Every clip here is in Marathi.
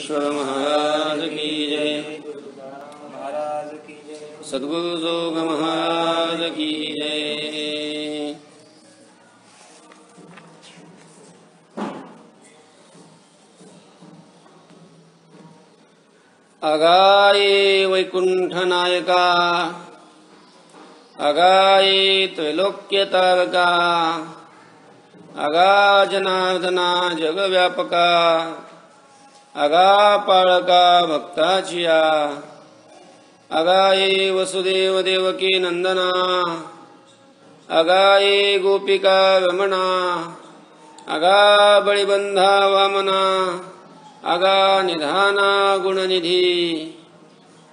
ज्ञानेश्वर महाराज की जय। सद्गुरु जोग महाराज की जय। अगाये वैकुंठ नायका, अगाये त्रैलोक्यतारका, अगा जनार्दना जगव्यापका, अगा पाळका भक्ताचिया, अगाये वसुदेव देवकी नंदना, अगाये गोपिका रमणा, अगा बळीबंधा वामना, अगा निधाना गुणनिधी,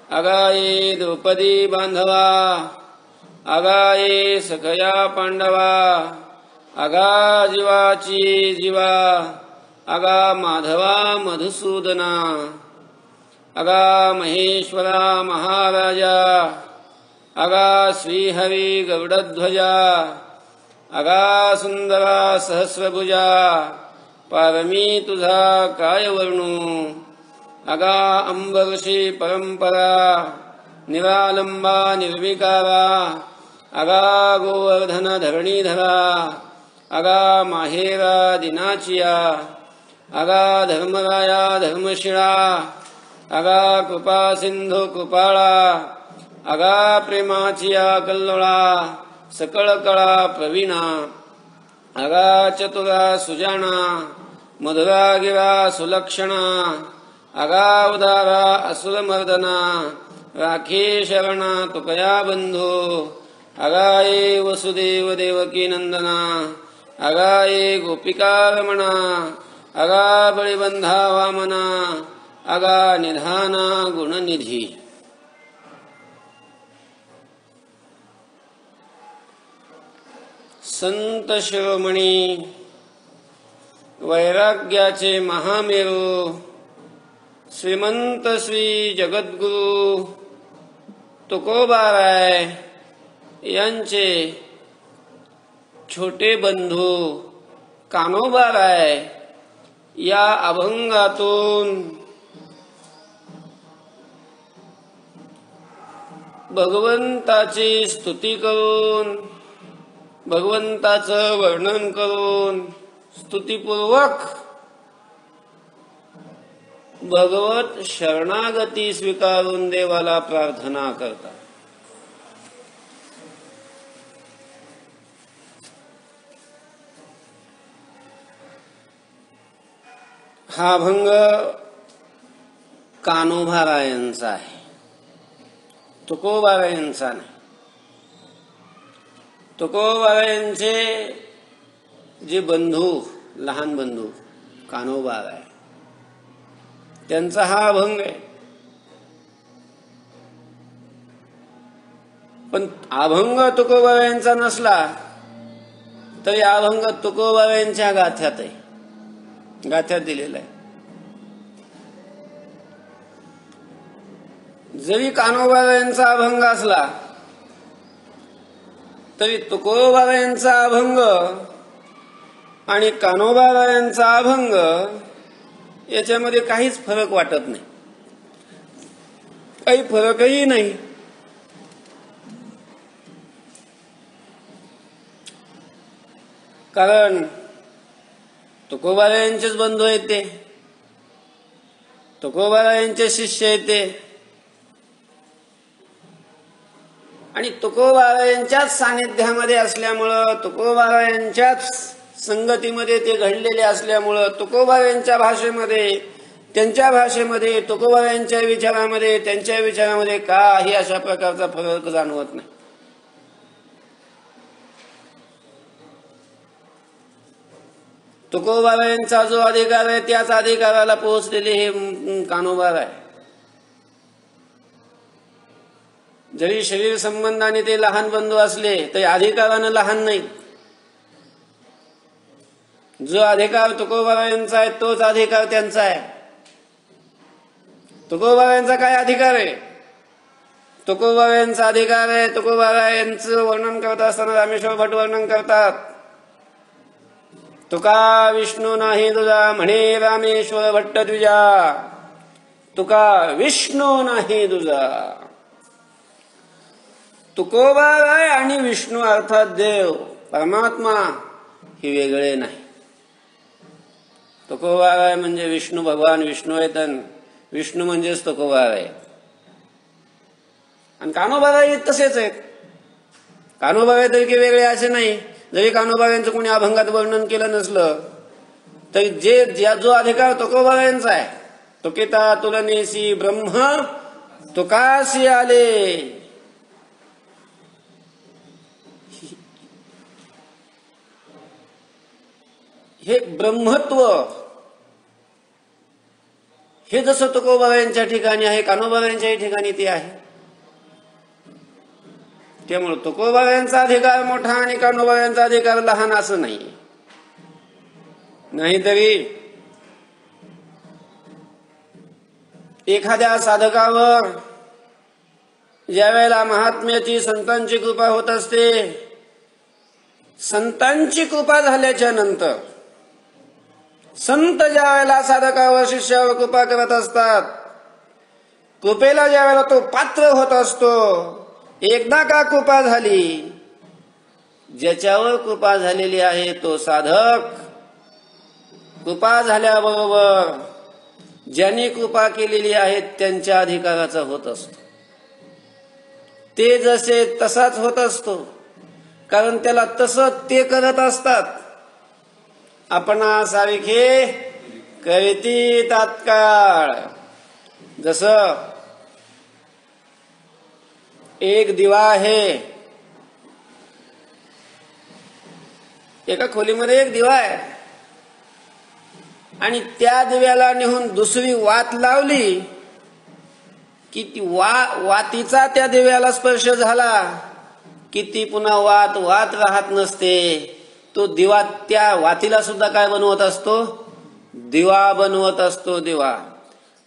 अगाये द्रौपदी बांधवा, अगाये सखया पांडवा, अगा जीवाची जीवा, अगा माधवा मधुसूदना, अगा महेश्वरा महाराजा, अगा श्रीहरी गरुडध्वजा, अगा सुंदरा सहस्रभुजा, पारमी तुझा काय वर्णू, अगा अंबर्षी परंपरा, निरालंबा निर्विकारा, अगा गोवर्धन धरणीधरा, अगा माहेरा दिनाचिया, अगा धर्मराया धर्मशिळा, अगा कृपा सिंधू कृपाळा, अगा प्रेमाचिया कल्लोळा, सकळ कळा प्रवीणा, अगा चतुरा सुजाणा, मधुरा गिरा सुलक्षणा, अगा उदारा असुरमर्दना, राखे शरणा तुकया बंधू, अगाये वसुदेव देवकी नंदना, अगाये गोपिका रमणा, अगा बळीबंधा वामना, अगा निधाना गुणनिधी। संत शिरोमणी वैराग्याचे महामेरू, श्रीमंत श्री जगद्गुरु तुकोबाराय यांचे छोटे बंधू कान्होबाराय या अभंगातून भगवंताची स्तुती करून, भगवंताचं वर्णन करून, स्तुतीपूर्वक भगवत शरणागती स्वीकारून देवाला प्रार्थना करतात। हा अभंग कान्होबारायांचा आहे, तुकोबारायांचा नाही। तुकोबारायांचे जे बंधू, लहान बंधू कान्होबाराय, त्यांचा हा अभंग आहे। पण अभंग तुकोबारायांचा नसला तरी अभंग तुकोबारायांच्या गाथ्यात आहे, गाथ्यात दिलेला आहे। जरी कान्होबारायांचा अभंग असला तरी तुकोबारायांचा अभंग आणि कान्होबारायांचा अभंग याच्यामध्ये काहीच फरक वाटत नाही, काही फरकही नाही। कारण तुकोबारायांचेच बंधू आहेत ते, तुकोबारायांचे शिष्य आहेत ते, आणि तुकोबारायांच्याच सानिध्यामध्ये असल्यामुळं, तुकोबारायांच्याच संगतीमध्ये ते घडलेले असल्यामुळं तुकोबारायांच्या भाषेमध्ये, त्यांच्या भाषेमध्ये, तुकोबारायांच्या विचारामध्ये, त्यांच्या विचारामध्ये काही अशा प्रकारचा फरक जाणवत नाही। तुकोबारायांचा जो अधिकार आहे त्याच अधिकाराला पोहोचलेले हे कान्होबाराय। जरी शरीर संबंधाने ते लहान बंधू असले तरी अधिकारानं लहान नाहीत। जो अधिकार तुकोबारायांचा आहे तोच अधिकार त्यांचा आहे। तुकोबारायांचा काय अधिकार आहे? तुकोबारायांचा अधिकार आहे, तुकोबारायांचं वर्णन करत असताना रामेश्वर भट वर्णन करतात, तुका विष्णू नाही तुझा म्हणे रामेश्वर भट्ट तुझा, तुका विष्णू नाही दुजा. तुकोबाराय आणि विष्णू अर्थात देव परमात्मा ही वेगळे नाही. तुकोबाराय म्हणजे विष्णू भगवान विष्णू आहेत, विष्णू म्हणजेच तुकोबाराय. आणि कान्होबाराय तसेच आहेत. कान्होबाराय तरी की वेगळे असे नाही. जरी कान्होबारायांचं कोणी अभंगात वर्णन केलं नसलं तरी जो अधिकार तुकोबारायांचा आहे, तुकिता तुलनेसी ब्रह्म तुकासी आले, हे ब्रह्मत्व हे जसं तुकोबारायांच्या ठिकाणी आहे, कान्होबारायांच्याही ठिकाणी ते आहे. त्यामुळे तुकोबारायांचा अधिकार मोठा आणि कान्होबारायांचा अधिकार लहान असं नाही. नाहीतरी एखाद्या साधकावर ज्या वेळेला महात्म्याची संतांची कृपा होत असते, संतांची कृपा झाल्याच्या नंतर संत ज्या वेळेला साधकावर शिष्यावर कृपा करत असतात, कृपेला ज्या वेळेला तो पात्र होत असतो, एकदा का कृपा झाली, ज्याच्यावर कृपा झालेली आहे तो साधक कृपा झाल्याबरोबर ज्यांनी कृपा केलेली आहे त्यांच्या अधिकाराचा होत असतो. ते जसे तसाच होत असतो, कारण त्याला तसं ते करत असतात. आपणा सारखे करीती तात्काळ. जसं एक दिवा आहे, एका खोलीमध्ये एक दिवा आहे आणि त्या दिव्याला नेहून दुसरी वात लावली की ती वातीचा त्या दिव्याला स्पर्श झाला की ती पुन्हा वात राहत नसते. तो दिवा त्या वातीला सुद्धा काय बनवत असतो? दिवा बनवत असतो, दिवा.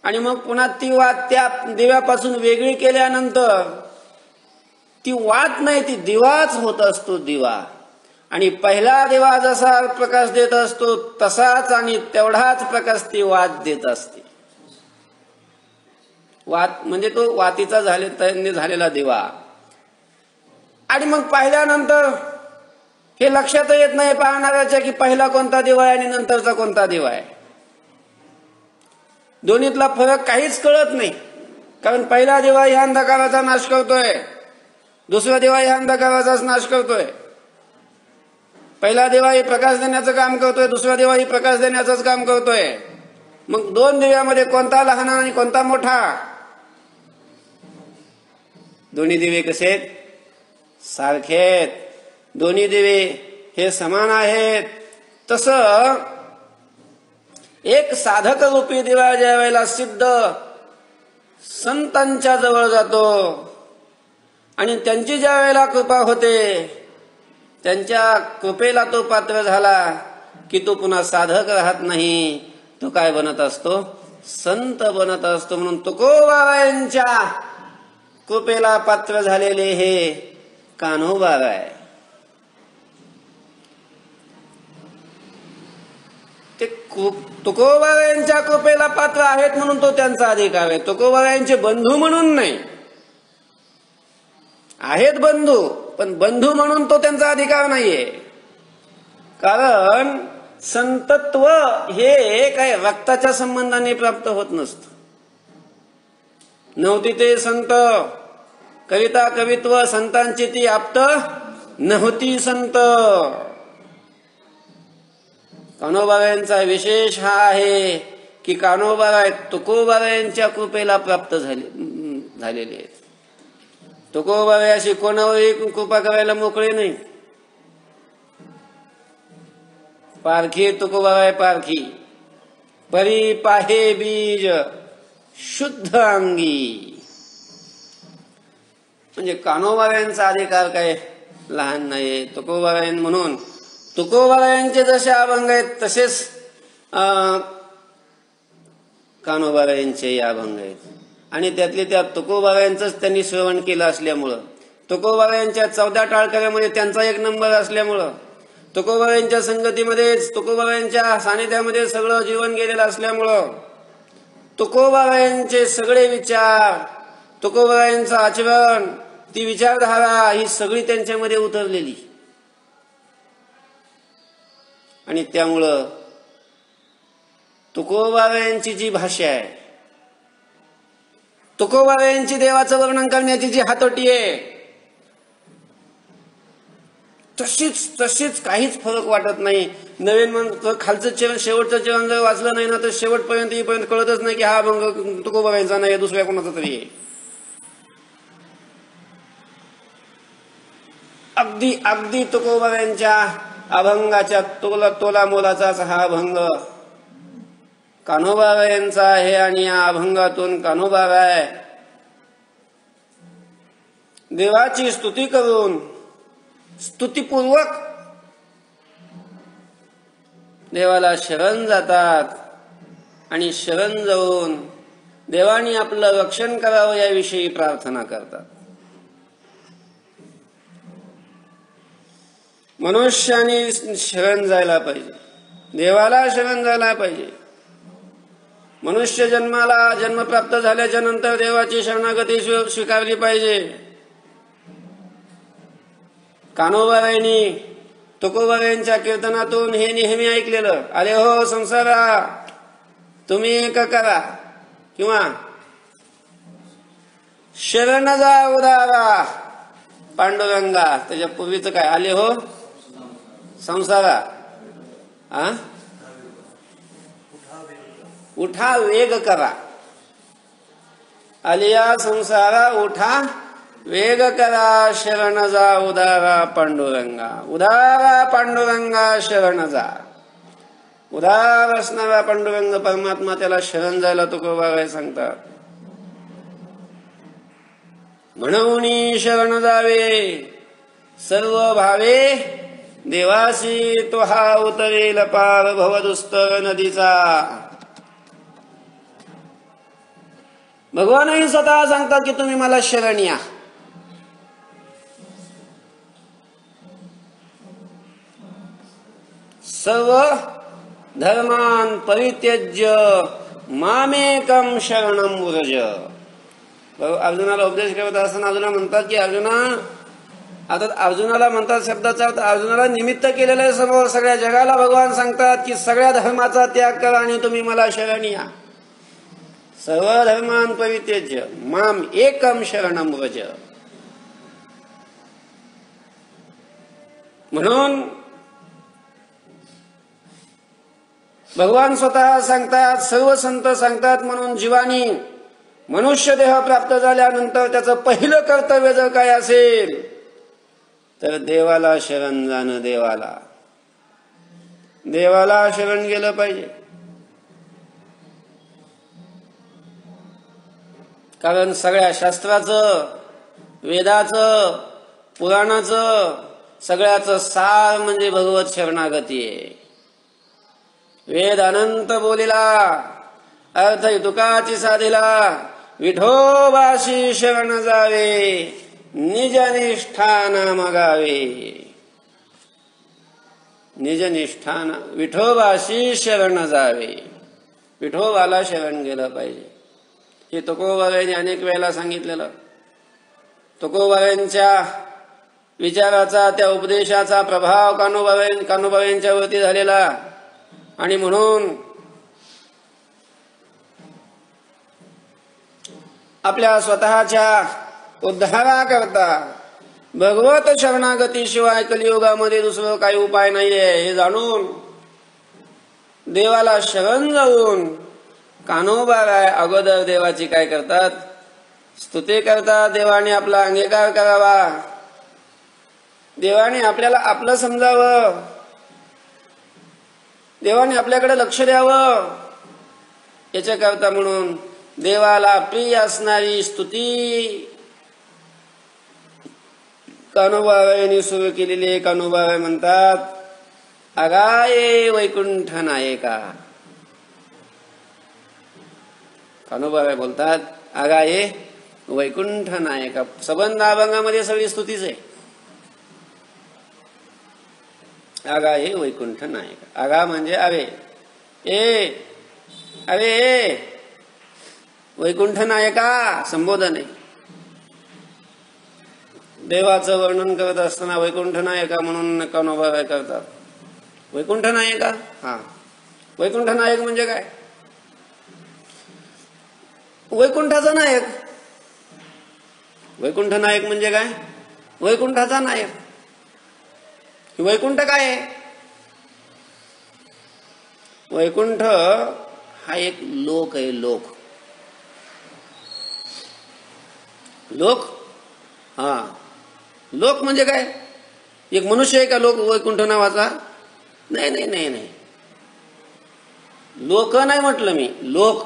आणि मग पुन्हा ती वात त्या दिव्यापासून वेगळी केल्यानंतर ती वात नाही, ती दिवाच होत असतो, दिवा. आणि पहिला दिवा जसा प्रकाश देत असतो तसाच आणि तेवढाच प्रकाश ती वात देत असते. वात म्हणजे तो वातीचा झालेला दिवा. आणि मग पाहिल्यानंतर हे लक्षात येत नाही पाहणाऱ्याच्या की पहिला कोणता दिवा आहे आणि नंतरचा कोणता दिवा आहे. दोन्हीतला फरक काहीच कळत नाही, कारण पहिला दिवा ह्या अंधकाराचा नाश करतोय, दुसरा दिवा ह्या अंधकाराचाच नाश करतोय. पहिला दिवाही प्रकाश देण्याचं काम करतोय, दुसरा दिवाही प्रकाश देण्याचंच काम करतोय. मग दोन दिव्यामध्ये कोणता लहान आणि कोणता मोठा? दोन्ही दिवे कसे आहेत? सारखे आहेत. दोन्ही दिवे हे समान आहेत. तसं एक साधक रूपी दिवा ज्या वेळेला सिद्ध संतांच्या जवळ जातो आणि त्यांची ज्या वेळेला कृपा होते, त्यांच्या कृपेला तो पात्र झाला की तो पुन्हा साधक राहत नाही, तो काय बनत असतो? संत बनत असतो. म्हणून तुकोबारायांच्या कृपेला पात्र झालेले हे कान्होबाराय. ते तुकोबारायांच्या कृपेला पात्र आहेत म्हणून तो त्यांचा अधिकार आहे. तुकोबारायांचे बंधू म्हणून नाही. आहेत बंधू, पण बंधू म्हणून तो त्यांचा अधिकार नाहीये. कारण संतत्व हे काय रक्ताच्या संबंधाने प्राप्त होत नसतं. नव्हती ते संत, कविता कवित्व संतांची ती आप्त नव्हती संत. कान्होबारायांचा विशेष हा आहे की कान्होबाराय तुकोबारायांच्या कृपेला प्राप्त झालेले आहेत. तुकोबाराय अशी कोणावरही कृपा करायला मोकळे नाही. पारखी तुकोबाराय पारखी, परी पाहे बीज शुद्ध अंगी. म्हणजे कान्होबारायांचा अधिकार काय लहान नाही. तुकोबारायन म्हणून तुकोबारायांचे जसे अभंग आहेत तसेच कान्होबारायांचे अभंग आहेत. आणि त्यातले त्या तुकोबारायांचंच त्यांनी श्रवण केलं असल्यामुळं, तुकोबारायांच्या 14 टाळकऱ्यामध्ये त्यांचा एक नंबर असल्यामुळं, तुकोबारायांच्या संगतीमध्ये तुकोबारायांच्या सानिध्यामध्ये सगळं जीवन गेलेलं असल्यामुळं तुकोबाबाईंचे सगळे विचार, तुकोबाबाईंचं आचरण, ती विचारधारा ही सगळी त्यांच्यामध्ये उतरलेली. आणि त्यामुळं तुकोबाबाईंची जी भाषा आहे, तुकोबाबाईंची देवाचं वर्णन करण्याची जी हातोटी आहे, तशीच काहीच फरक वाटत नाही. नवीन खालचं चरण शेवटचं चरण जर वाचलं नाही ना तर शेवटपर्यंत येईपर्यंत कळतच नाही की हा अभंग तुकोबाबाईंचा नाही, दुसऱ्या कोणाचा तरी आहे. अगदी तुकोबाबाईंच्या अभंगाच्या तोला मोलाचाच हा अभंग कान्होबाबाईंचा आहे. आणि या अभंगातून कान्होबाबाई देवाची स्तुती करून स्तुतीपूर्वक देवाला शरण जातात आणि शरण जाऊन देवाने आपलं रक्षण करावं याविषयी प्रार्थना करतात. मनुष्याने शरण जायला पाहिजे, देवाला शरण जायला पाहिजे. मनुष्य जन्म प्राप्त झाल्याच्या नंतर देवाची शरणागती स्वीकारली पाहिजे. कान्होबाबाईंनी तुकोबाबाईंच्या कीर्तनातून हे नेहमी ऐकलेलं, आले हो संसारा तुम्ही एक करा, किंवा शरण जा उदारा पांडुरंगा. त्याच्या पूर्वीचं काय, आले हो संसारा उठा वेग करा. आलिया संसारा उठा वेग करा, शरण जा उदारा पांडुरंगा. उदारा पांडुरंगा शरण जा. उदार असणारा पांडुरंग परमात्मा, त्याला शरण जायला तुकोबाबाई सांगतात. म्हणून शरण जावे सर्व भावे, देवासी तो हा उतरेल पार भवदुस्तर नदीचा. भगवानही स्वतः सांगतात की तुम्ही मला शरण या. सर्व धर्मान परित्यज्य मामेकम शरणम व्रज. अर्जुनाला उपदेश करत असताना अर्जुना म्हणतात की अर्जुनाला म्हणतात शब्दाचा अर्थ, अर्जुनाला निमित्त केलेलं आहे समोर सगळ्या जगाला भगवान सांगतात की सगळ्या धर्माचा त्याग करा आणि तुम्ही मला शरण या. सर्व धर्मान परित्यज्य माम एकम शरणम व्रज. म्हणून भगवान स्वतः सांगतात, सर्व संत सांगतात, म्हणून जीवानी मनुष्य देह प्राप्त झाल्यानंतर त्याचं पहिलं कर्तव्य जर काय असेल तर देवाला शरण जाणं. देवाला शरण गेलं पाहिजे. कारण सगळ्या शास्त्राचं, वेदाचं, पुराणाचं सगळ्याचं सार म्हणजे भगवत शरणागती आहे. वेद अनंत बोलिला, अर्थ तुकाची साधिला, विठोबाशी शरण जावे, निज निष्ठान मगावे. निज निष्ठान विठोबाशी शरण जावे, विठोबाला शरण गेलं पाहिजे. हे तुकोबाबाईंनी अनेक वेळेला सांगितलेलं. तुकोबाबाईंच्या विचाराचा, त्या उपदेशाचा प्रभाव कान्होबाबाईंच्या वरती झालेला. आणि म्हणून आपल्या स्वतःच्या उद्धाराकरता भगवत शरणागतीशिवाय कलियुगामध्ये दुसरं काही उपाय नाहीये हे जाणून देवाला शरण जाऊन कान्होबाबाई अगोदर देवाची काय करतात, स्तुती करतात. देवाने आपला अंगीकार करावा, देवाने आपल्याला आपलं समजावं, देवाने आपल्याकडे लक्ष द्यावं. याच्याकरता म्हणून देवाला प्रिय असणारी स्तुती कान्होबाबाईंनी सुरू केलेली. कान्होबाबाई म्हणतात, अगाये वैकुंठ नायका. कान्होबाबाई बोलतात, अगाये वैकुंठ नायका. सबंध अभंगामध्ये सगळी स्तुतीच आहे. आगा हे वैकुंठ नायका. आगा म्हणजे अरे, अरे वैकुंठ नायका संबोधन आहे. देवाचं वर्णन करत असताना वैकुंठ नायका म्हणून कान्होबा काय करतात? वैकुंठ नायका. हा, वैकुंठ नायक म्हणजे काय? वैकुंठाचा नायक. वैकुंठ नायक म्हणजे काय? वैकुंठाचा नायक. वैकुंठ काय आहे? वैकुंठ हा एक लोक आहे. लोक. लोक. हा, लोक म्हणजे काय? एक मनुष्य आहे का लोक वैकुंठ नावाचा? नाही नाही नाही नाही, लोक नाही म्हटलं मी. लोक.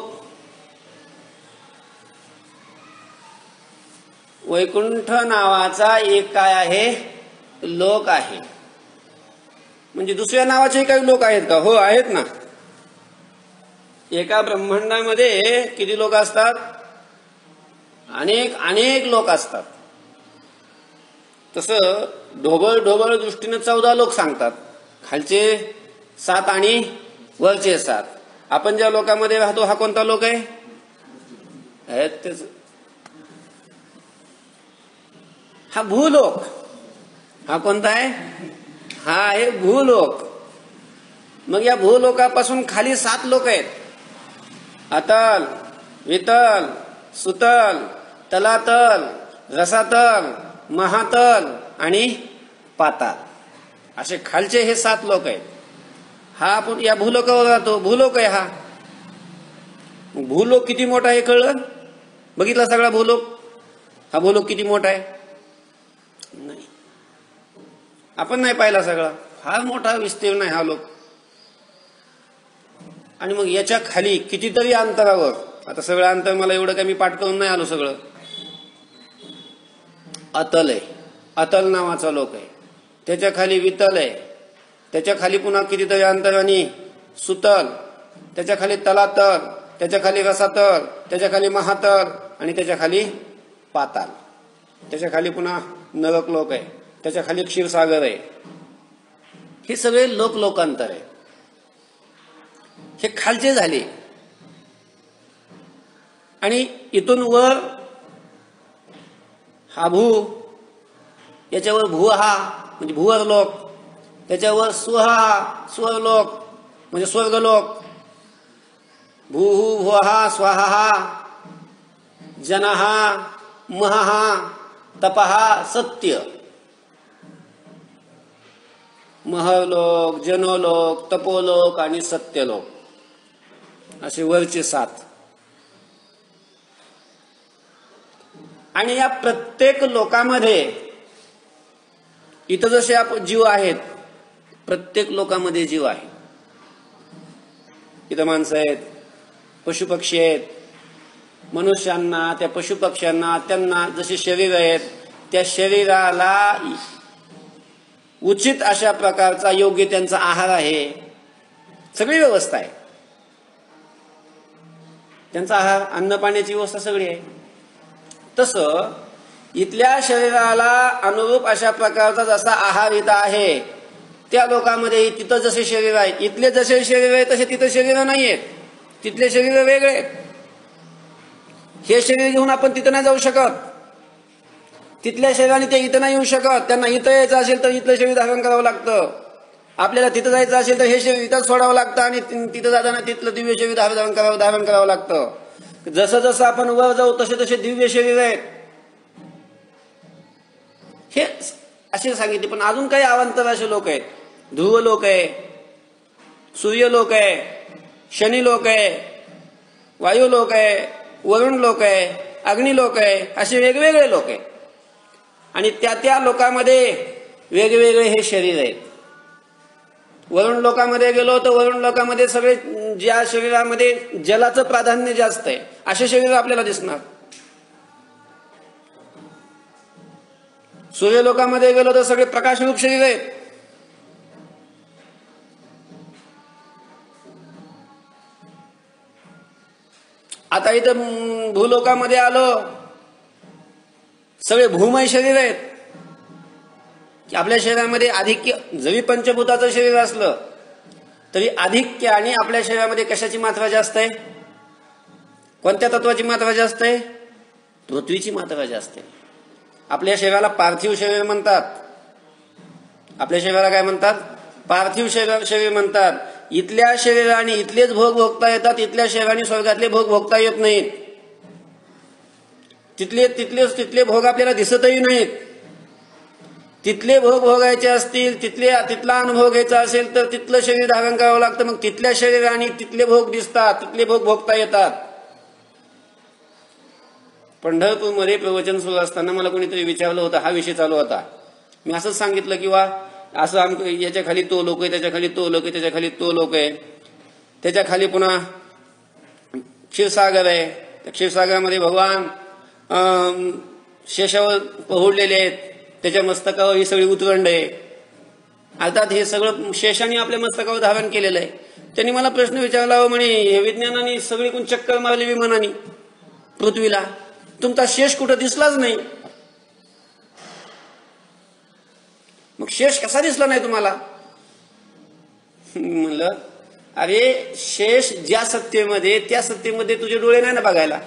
वैकुंठ नावाचा एक काय आहे? लोक आहे. म्हणजे दुसऱ्या नावाचे काही लोक आहेत का? हो, आहेत ना. एका ब्रह्मांडामध्ये किती लोक असतात? अनेक अनेक लोक असतात. तसं ढोबळ ढोबळ दृष्टीने 14 लोक सांगतात. खालचे 7 आणि वरचे 7. आपण ज्या लोकांमध्ये राहतो हा कोणता लोक आहे? हा भूलोक. हा कोणता आहे? हा आहे भूलोक. मग या भूलोकापासून खाली 7 लोक आहेत. अतल, वितल, सुतल, तलातल, रसातल, महातल आणि पाताल. असे खालचे हे 7 लोक आहेत. हा आपण या भूलोकावर राहतो. भूलोक आहे हा. भूलोक किती मोठा आहे कळलं? बघितला सगळा भूलोक? हा भूलोक किती मोठा आहे? नाही, आपण नाही पाहिला सगळा. फार मोठा विस्तीर्ण आहे हा लोक. आणि मग याच्या खाली कितीतरी अंतरावर, आता सगळं अंतर मला एवढं काय मी पाठ करून नाही आलो सगळं. अतल आहे. अतल नावाचा लोक आहे. त्याच्या खाली वितल आहे. त्याच्या खाली पुन्हा कितीतरी अंतराने सुतल. त्याच्या खाली तलातल. त्याच्या खाली रसातल. त्याच्या खाली महातल आणि त्याच्या खाली पाताल. त्याच्या खाली पुन्हा नरक लोक आहे. त्याच्या खाली क्षीरसागर आहे. हे सगळे लोकांतर आहे. हे खालचे झाले. आणि इथून वर हा भू, याच्यावर भुहा म्हणजे भुवर लोक, त्याच्यावर सुहा स्वरलोक म्हणजे स्वर्गलोक. भूहू भुहा स्वाहा जनहा महहा तपहा सत्य. महलोक, जनोलोक, तपोलोक आणि सत्यलोक असे वरचे 7. आणि या प्रत्येक लोकामध्ये इथं जसे आपण जीव आहेत, प्रत्येक लोकांमध्ये जीव आहे. इथं माणसं आहेत, पशुपक्षी आहेत. मनुष्यांना, त्या पशुपक्ष्यांना, त्यांना जसे शरीर आहेत, त्या शरीराला उचित अशा प्रकारचा योग्य त्यांचा आहार आहे. सगळी व्यवस्था आहे. त्यांचा आहार, अन्न पाण्याची व्यवस्था सगळी आहे. तसं इथल्या शरीराला अनुरूप अशा प्रकारचा जसा आहार इथं आहे, त्या लोकांमध्ये तिथं जसे शरीर आहे, इथले जसे शरीर आहे तसे तिथं शरीर नाही आहेत. तिथले शरीर वेगळे आहेत. हे शरीर घेऊन आपण तिथं नाही जाऊ शकत. तिथल्या शरीराने ते इथं नाही येऊ शकत. त्यांना इथं यायचं असेल तर इथलं शरीर धारण करावं लागतं. आपल्याला तिथं जायचं असेल तर हे शरीर इथंच सोडावं लागतं आणि तिथं जाताना तिथलं दिव्य शरीर धारण करावं लागतं. जसं जसं आपण वर जाऊ तसे तसे दिव्य शरीर आहेत. हे असे सांगितले. पण अजून काही अवांतर असे लोक आहेत. ध्रुव लोक आहे, सूर्य लोक आहे, शनी लोक आहे, वायू लोक आहे, वरुण लोक आहे, अग्नी लोक आहे. असे वेगवेगळे लोक आहेत. आणि त्या लोकांमध्ये वेगवेगळे हे शरीर आहेत. वरुण लोकांमध्ये गेलो तर वरुण लोकांमध्ये सगळे ज्या शरीरामध्ये जलाचं प्राधान्य जास्त आहे असे शरीर आपल्याला दिसणार. सूर्य लोकांमध्ये गेलो तर सगळे प्रकाशरूप शरीर आहेत. आता इथं भूलोकामध्ये आलो, सगळे भूमय शरीर आहेत. की आपल्या शरीरामध्ये आधिक्य, जरी पंचभूताचं शरीर असलं तरी आधिक्य आणि आपल्या शरीरामध्ये कशाची मात्रा जास्त आहे? कोणत्या तत्वाची मात्रा जास्त आहे? पृथ्वीची मात्रा जास्त आहे. आपल्या शरीराला पार्थिव शरीर म्हणतात. आपल्या शरीराला काय म्हणतात? पार्थिव शरीर म्हणतात. इथल्या शरीराने इथलेच भोग भोगता येतात. इथल्या शरीराने स्वर्गातले भोग भोगता येत नाहीत. तिथले भोग आपल्याला दिसतही नाहीत. तिथले भोग भोगायचे असतील, तिथला अनुभव घ्यायचा असेल तर तिथलं शरीर धारण करावं लागतं. मग तिथल्या शरीराने तिथले भोग दिसतात, तिथले भोग भोगता येतात. पंढरपूरमध्ये प्रवचन सुरू असताना मला कोणीतरी विचारलं होतं, हा विषय चालू होता. मी असंच सांगितलं की असं याच्या खाली तो लोक आहे, त्याच्या खाली तो लोक आहे, त्याच्या खाली तो लोक आहे, त्याच्या खाली पुन्हा क्षीरसागर आहे. त्या क्षीरसागरामध्ये भगवान शेषावर पहुडलेले आहेत. त्याच्या मस्तकावर ही सगळी उतरंड आहे. अर्थात हे सगळं शेषाने आपल्या मस्तकावर धारण केलेलं आहे. त्यांनी मला प्रश्न विचारला, म्हणे हे विज्ञानाने सगळीकडून चक्कर मारली विमानाने पृथ्वीला, तुमचा शेष कुठं दिसलाच नाही. मग शेष कसा दिसला नाही तुम्हाला? म्हणलं, अरे शेष ज्या सत्तेमध्ये त्या सत्तेमध्ये तुझे डोळे नाही ना बघायला.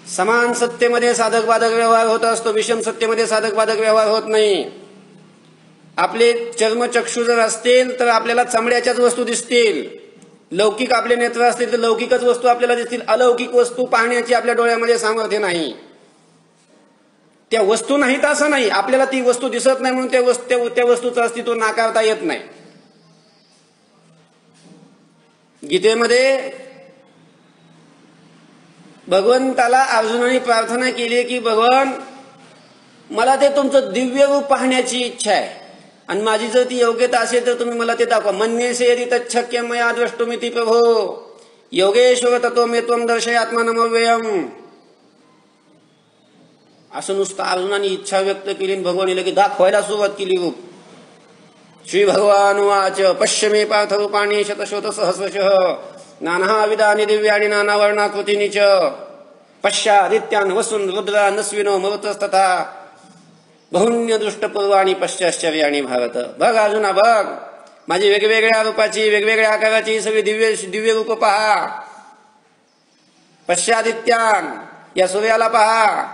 समान सत्तेमध्ये साधक बाधक व्यवहार होत असतो, विषम सत्तेमध्ये साधक बाधक व्यवहार होत नाही. आपले चर्मचक्षु जर असतील तर आपल्याला चामड्याच्याच वस्तू दिसतील. लौकिक आपले नेत्र असतील तर लौकिकच वस्तू आपल्याला दिसतील. अलौकिक वस्तू पाहण्याची आपल्या डोळ्यामध्ये सामर्थ्य नाही. त्या वस्तू नाहीत असं नाही, आपल्याला ती वस्तू दिसत नाही म्हणून त्या वस्तूचं अस्तित्व नाकारता येत नाही. गीतेमध्ये भगवंताला अर्जुनाने प्रार्थना केली की भगवान, मला ते तुमचं दिव्य रूप पाहण्याची इच्छा आहे आणि माझी जर ती योग्यता असेल तर तुम्ही मला ते दाखवा. मन्येसे यदि तच्छक्य मया द्रष्टुमिति प्रभो योगेश्वर ततो मे त्वं दर्शय आत्मानमव्ययम्. असं नुसतं अर्जुनाने इच्छा व्यक्त केली, भगवान लगेच दाखवायला सुरुवात केली रूप. श्री भगवान वाच पश्य मे पार्थ रूपाणि शतशोत सहस्रशः नानाविधानि दिव्यानि नानावर्णाकृतीनि च पश्यादित्यान् वसून् रुद्रान् नस्विनो मरुतस्तथा बहुन्य दृष्टपूर्वाणि पश्चाश्चर्याणि भारत. बघ अर्जुना बघ, माझी वेगवेगळ्या रूपाची वेगवेगळ्या आकाराची सगळी दिव्य रूप पहा. पश्यादित्यान् या सूर्याला पहा,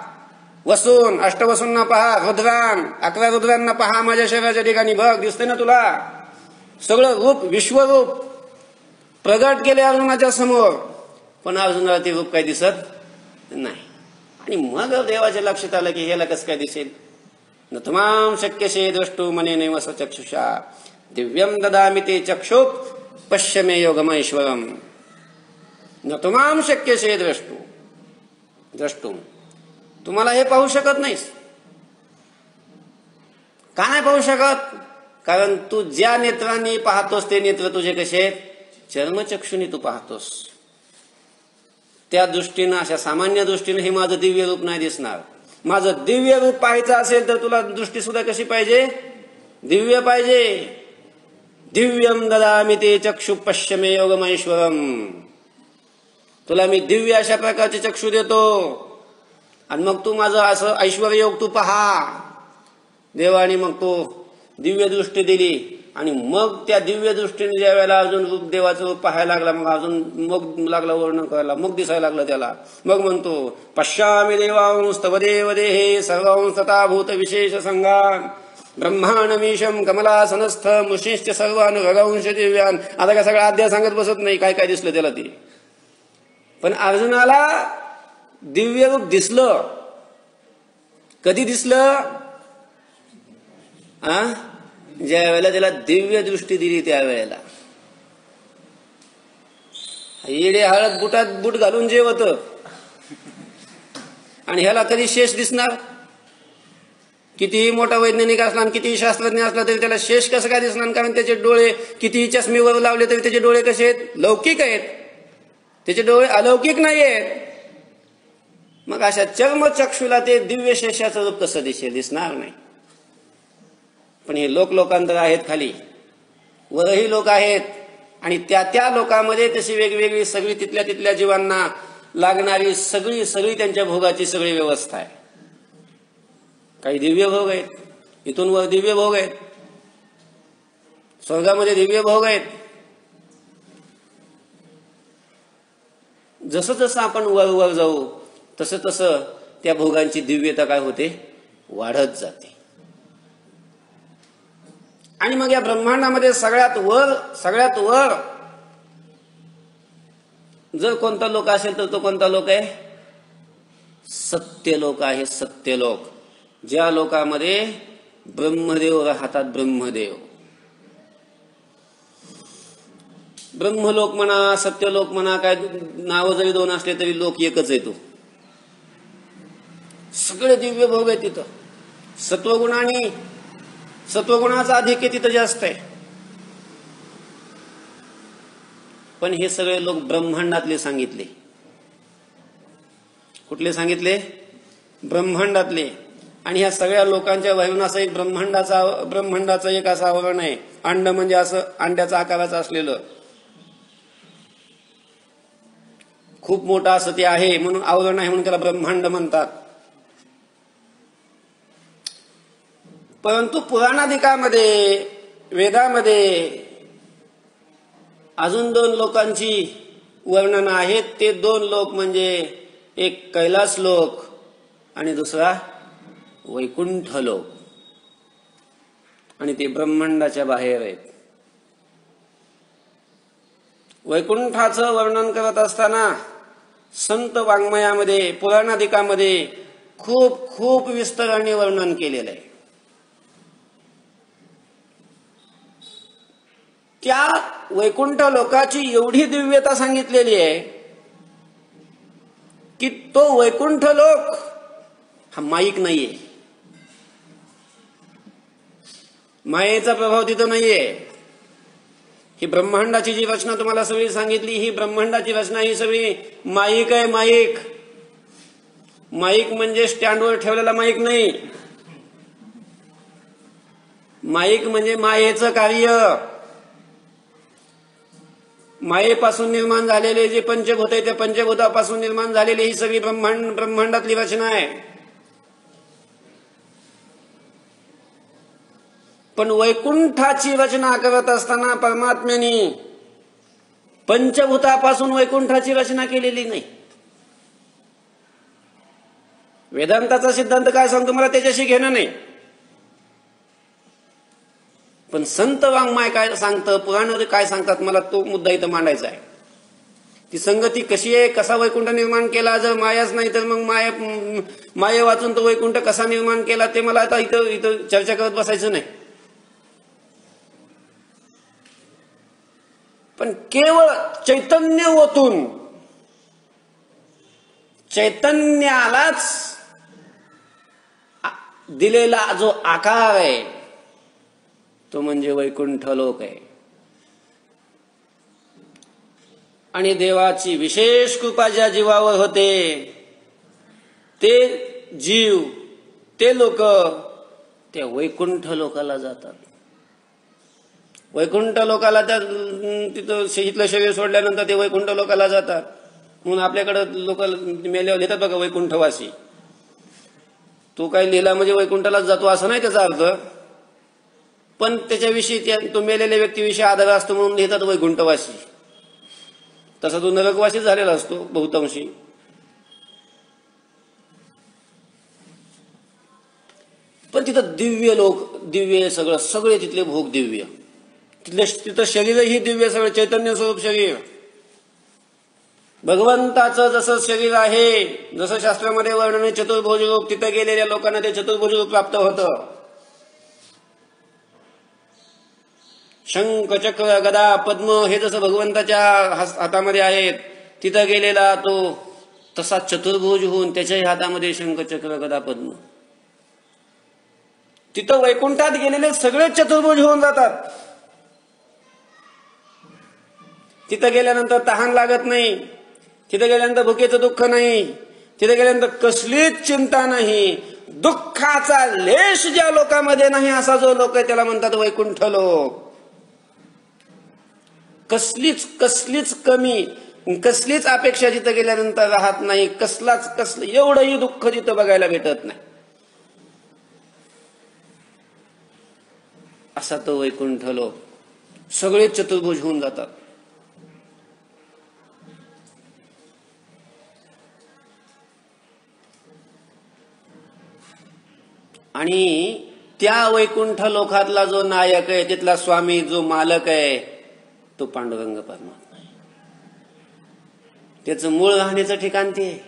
वसून अष्टवसूंना पहा, रुद्रान 11 रुद्रांना पहा माझ्या शरीराच्या ठिकाणी. बघ दिसते ना तुला सगळं रूप, विश्वरूप प्रगट केले अर्जुनाच्या समोर. पण अर्जुनाला ते रूप काही दिसत नाही. आणि मग देवाच्या लक्षात आलं की ह्याला कसं काय दिसेल. न तमाम शक्यसे द्रष्टुम मनेनैव सचक्षुषा दिव्यम ददामि ते चक्षु पश्य मे योगमैश्वरम. न तमाम शक्यसे द्रष्टुम, तुम्हाला हे पाहू शकत नाहीस. का नाही पाहू शकत? कारण तू ज्या नेत्रांनी पाहतोस ते नेत्र तुझे कसे आहेत? चर्मचक्षुनी तू पाहतोस. त्या दृष्टीनं, अशा सामान्य दृष्टीनं हे माझं दिव्य रूप नाही दिसणार. माझं दिव्य रूप पाहायचं असेल तर तुला दृष्टी सुद्धा कशी पाहिजे? दिव्य पाहिजे. दिव्यम ददामि ते चक्षु पश्य मे योगमैश्वरम. तुला मी दिव्य अशा प्रकारचे चक्षु देतो आणि मग तू माझं असं ऐश्वर योग तू पहा. देवाने मग तो दिव्य दृष्टी दिली आणि मग त्या दिव्य दृष्टीने ज्या वेळेला अजून रूप देवाचं रूप पाहायला लागला, मग अजून मग लागला वर्णन करायला, मग दिसायला लागलं त्याला. मग म्हणतो पश्यामि देवांस्तव देव देहे सर्वांस तथा भूत विशेष संगान ब्रह्मांडमीशम कमलासनस्थ मुशीश्च सर्वानुरगांश दिव्यान. आता काय सगळा अध्याय सांगत बसत नाही काय काय दिसलं त्याला ते. पण अर्जुनाला दिव्य रूप दिसलं. कधी दिसलं? ज्या वेळेला त्याला दिव्य दृष्टी दिली त्यावेळेला. येडे हळद बुटात बूट घालून जेवत आणि ह्याला कधी शेष दिसणार? कितीही मोठा वैज्ञानिक असला आणि कितीही शास्त्रज्ञ असला तरी त्याला शेष कसं काय दिसणार? कारण त्याचे डोळे कितीही चष्मेवर लावले तरी त्याचे डोळे कसे आहेत? लौकिक आहेत. त्याचे डोळे अलौकिक नाही आहेत. मग अशा चर्मचक्षुला ते दिव्य शेषाचं रूप कसं दिसणार नाही. पण हे लोकांतर आहेत खाली, वरही लोक आहेत आणि त्या लोकांमध्ये तशी वेगवेगळी सगळी तिथल्या जीवांना लागणारी सगळी त्यांच्या भोगाची सगळी व्यवस्था आहे. काही दिव्य भोग आहेत, इथून वर दिव्य भोग आहेत, स्वर्गामध्ये दिव्य भोग आहेत. जसं जसं आपण वर वर जाऊ तसं तसं त्या भोगांची दिव्यता काय होते, वाढत जाते. आणि मग या ब्रह्मांडामध्ये सगळ्यात वर जर कोणता लोक असेल तर तो कोणता लोक आहे, सत्यलोक आहे. सत्यलोक, ज्या लोकांमध्ये ब्रह्मदेव राहतात. ब्रह्मलोक म्हणा, सत्यलोक म्हणा, काय नाव जरी दोन असले तरी लोक एकच आहे. तो सगळे दिव्य भोग आहे तिथं. सत्वगुणाचा अधिक तिथं जास्त आहे. पण हे सगळे लोक ब्रह्मांडातले सांगितले. कुठले सांगितले, ब्रह्मांडातले. आणि ह्या सगळ्या लोकांच्या बाहेरून असं एक ब्रह्मांडाचं एक असं आवरण आहे. अंड म्हणजे असं अंड्याचा आकाराचं असलेलं खूप मोठं असं ते आहे, म्हणून आवरण आहे, म्हणून त्याला ब्रह्मांड म्हणतात. परंतु पुराणादिकामध्ये, वेदामध्ये अजून दोन लोकांची वर्णन आहेत. ते दोन लोक म्हणजे एक कैलास लोक आणि दुसरा वैकुंठ लोक. आणि ते ब्रह्मांडाच्या बाहेर आहेत. वैकुंठाचं वर्णन करत असताना संत वाङ्मयामध्ये, पुराणादिकामध्ये खूप खूप विस्ताराने वर्णन केलेलं आहे. त्या वैकुंठ लोकाची एवढी दिव्यता सांगितलेली आहे की तो वैकुंठ लोक हा माईक नाहीये. मायेचा प्रभाव तिथं नाहीये. ही ब्रह्मांडाची जी रचना तुम्हाला सगळी सांगितली, ही ब्रह्मांडाची रचना ही सगळी माईक आहे. माईक म्हणजे स्टँडवर ठेवलेला माईक नाही. माईक म्हणजे मायेचं कार्य. मायेपासून निर्माण झालेले जे पंचभूत आहे त्या पंचभूतापासून निर्माण झालेली ही सगळी ब्रह्मांडातली रचना आहे. पण वैकुंठाची रचना करत असताना परमात्म्याने पंचभूतापासून वैकुंठाची रचना केलेली नाही. वेदांताचा सिद्धांत काय सांगतो मला त्याच्याशी घेणं नाही. पण संत वाङ्मय काय सांगतं, पुराण काय सांगतात, मला तो मुद्दा इथं मांडायचा आहे. ती संगती कशी आहे, कसा वैकुंठ निर्माण केला. जर मायाच नाही तर मग माये वाचून तो वैकुंठ कसा निर्माण केला ते मला आता इथं चर्चा करत बसायचं नाही. पण केवळ चैतन्य ओतून चैतन्यालाच दिलेला जो आकार आहे तो म्हणजे वैकुंठ लोक आहे. आणि देवाची विशेष कृपा ज्या जीवावर होते ते जीव, ते लोक त्या वैकुंठ लोकाला जातात. वैकुंठ लोकाला त्या तिथं इथलं शरीर सोडल्यानंतर ते वैकुंठ लोकाला जातात. म्हणून आपल्याकडे लोक मेल्यावर लिहितात बघा वैकुंठवासी. तो काय लिहिला म्हणजे वैकुंठालाच जातो असं नाही त्याचा अर्थ. पण त्याच्याविषयी तो मेलेल्या व्यक्तीविषयी आदर असतो म्हणून लिहितात वैकुंठवासी. तसा तो नरकवासी झालेला असतो बहुतांशी. पण तिथं दिव्य लोक, दिव्य सगळे तिथले भोग दिव्य. तिथं शरीरही दिव्य, सगळं चैतन्य स्वरूप शरीर. भगवंताचं जसं शरीर आहे, जसं शास्त्रामध्ये वर्णन आहे चतुर्भुज रूप, तिथं गेलेल्या लोकांना ते चतुर्भुज रूप प्राप्त होतं. शंख, चक्र, गदा, पद्म हे जसं भगवंताच्या हातामध्ये आहेत, तिथं गेलेला तो तसा चतुर्भुज होऊन त्याच्याही हातामध्ये शंख, चक्र, गदा, पद्म. तिथं वैकुंठात गेलेले सगळे चतुर्भुज होऊन जातात. तिथं गेल्यानंतर तहान लागत नाही. तिथं गेल्यानंतर भुकेचं दुःख नाही. तिथे गेल्यानंतर कसलीच चिंता नाही. दुःखाचा लेश ज्या लोकांमध्ये नाही असा जो लोक आहे त्याला म्हणतात वैकुंठ लोक. कसलीच कमी, कसलीच अपेक्षा जिथं गेल्यानंतर राहत नाही. कसलं एवढंही दुःख जिथं बघायला भेटत नाही असा तो वैकुंठ लोक. सगळे चतुर्भुज होऊन जातात. आणि त्या वैकुंठ लोकातला जो नायक आहे, तिथला स्वामी जो मालक आहे, तो पांडुरंग परमात्मा आहे. त्याचं मूळ राहण्याचं ठिकाण ते आहे.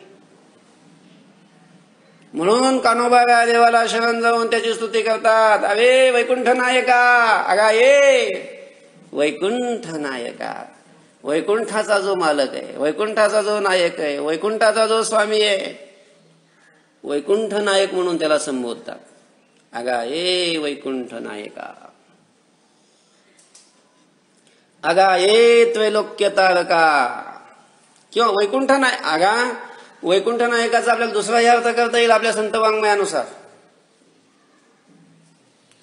म्हणून कान्होबा देवाला शरण जाऊन त्याची स्तुती करतात. अरे वैकुंठ नायका, अगा ये वैकुंठ नायका. वैकुंठाचा जो मालक आहे, वैकुंठाचा जो नायक आहे, वैकुंठाचा जो स्वामी आहे, वैकुंठ नायक म्हणून त्याला संबोधतात. अगा ये वैकुंठ नायका, अगा ये त्रैलोक्य तारका. किंवा वैकुंठ नायक, अगा वैकुंठ नायकाचा आपल्याला दुसरा अर्थ करता येईल आपल्या संत वाङ्मयानुसार.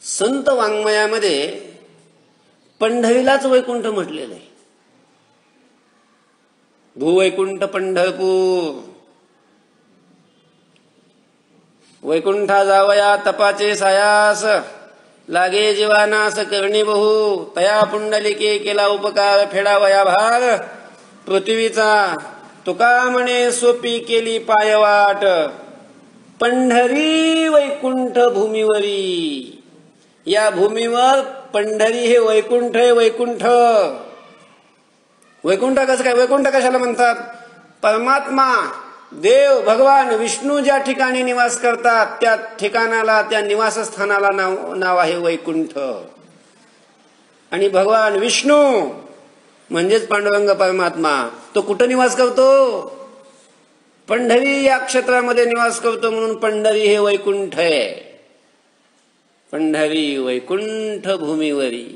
संत वाङ्मयामध्ये पंढरीलाच वैकुंठ म्हटलेलं आहे. भूवैकुंठ पंढरपूर, वैकुंठा जावया तपाचे सायास, लागे जीवानास करणी बहु, तया पुंडलिके केला उपकार, फेडावया भार पृथ्वीचा, तुका म्हणे सोपी केली पायवाट, पंढरी वैकुंठ भूमीवरी. या भूमीवर पंढरी हे वैकुंठ आहे. वैकुंठ, वैकुंठ कसं काय? वैकुंठ कशाला म्हणतात? परमात्मा, देव, भगवान विष्णू ज्या ठिकाणी निवास करतात त्या ठिकाणाला, त्या निवासस्थानाला नाव आहे वैकुंठ. आणि भगवान विष्णू म्हणजेच पांडुरंग परमात्मा, तो कुठं निवास करतो? पंढरी या क्षेत्रामध्ये निवास करतो. म्हणून पंढरी हे वैकुंठ आहे. पंढरी वैकुंठ भूमीवरी.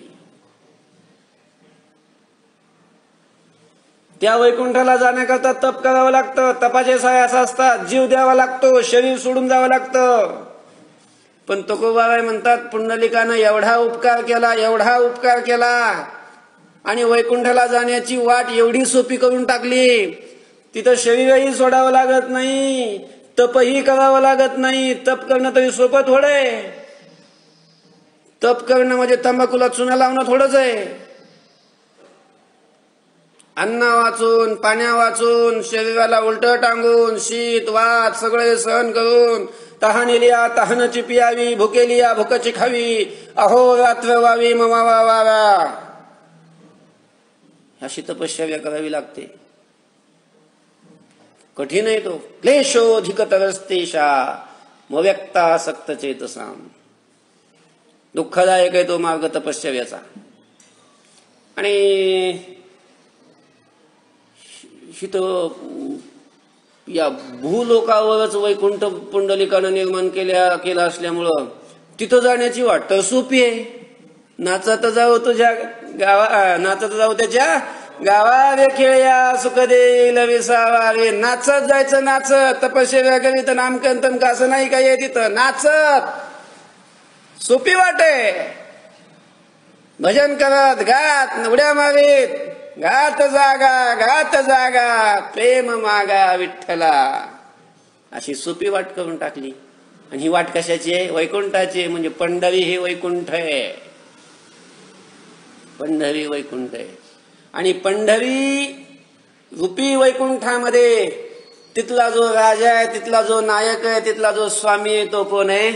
त्या वैकुंठाला जाण्याकरता तप करावं लागतं. तपाचे सायास असतात. जीव द्यावा लागतो. शरीर सोडून जावं लागतं. पण तुकोबाबाई म्हणतात, पुंडलिकानं एवढा उपकार केला, एवढा उपकार केला, आणि वैकुंठाला जाण्याची वाट एवढी सोपी करून टाकली. तिथं शरीरही सोडावं लागत नाही, तपही करावं लागत नाही. तप करणं तरी सोपं थोडे. तप करणं म्हणजे तंबाखूला चुना लावणं थोडंच आहे. अन्ना वाचून, पाण्या वाचून, शरीराला उलट टांगून, शीत वात सगळे सहन करून, तहानेलिया तहानची पियावी, भुकेलिया भुकची खावी, अहो रात्र वावी ममावा वावा, अशी तपश्चर्या करावी लागते. कठीण आहे तो. क्लेशोधिकतरस्तेषा मव्यक्ता सक्त चेतसाम. दुःखदायक आहे तो मार्ग तपश्चर्याचा. आणि हिथं या भूलोकावरच वैकुंठ पुंडलिकानं निर्माण केला असल्यामुळं तिथं जाण्याची वाट तर सोपी आहे. नाचत जाऊ तुझ्या गावा, नाचत जाऊ त्याच्या गावा रे, खेळया सुख देईल विसावा रे. नाचत जायचं, नाचत तपश्चर्या करीत नामकन तमका असं नाही काय तिथं. नाचत सोपी वाट आहे. भजन करत, गात, उड्या मारीत, गात जागा, गात जागा, प्रेम मागा विठ्ठला, अशी सोपी वाट करून टाकली. आणि ही वाट कशाची आहे? वैकुंठाची आहे. म्हणजे पंढरी हे वैकुंठ आहे. पंढरी वैकुंठ आहे. आणि पंढरी रूपी वैकुंठामध्ये तिथला जो राजा आहे, तिथला जो नायक आहे, तिथला जो स्वामी आहे, तो कोण आहे?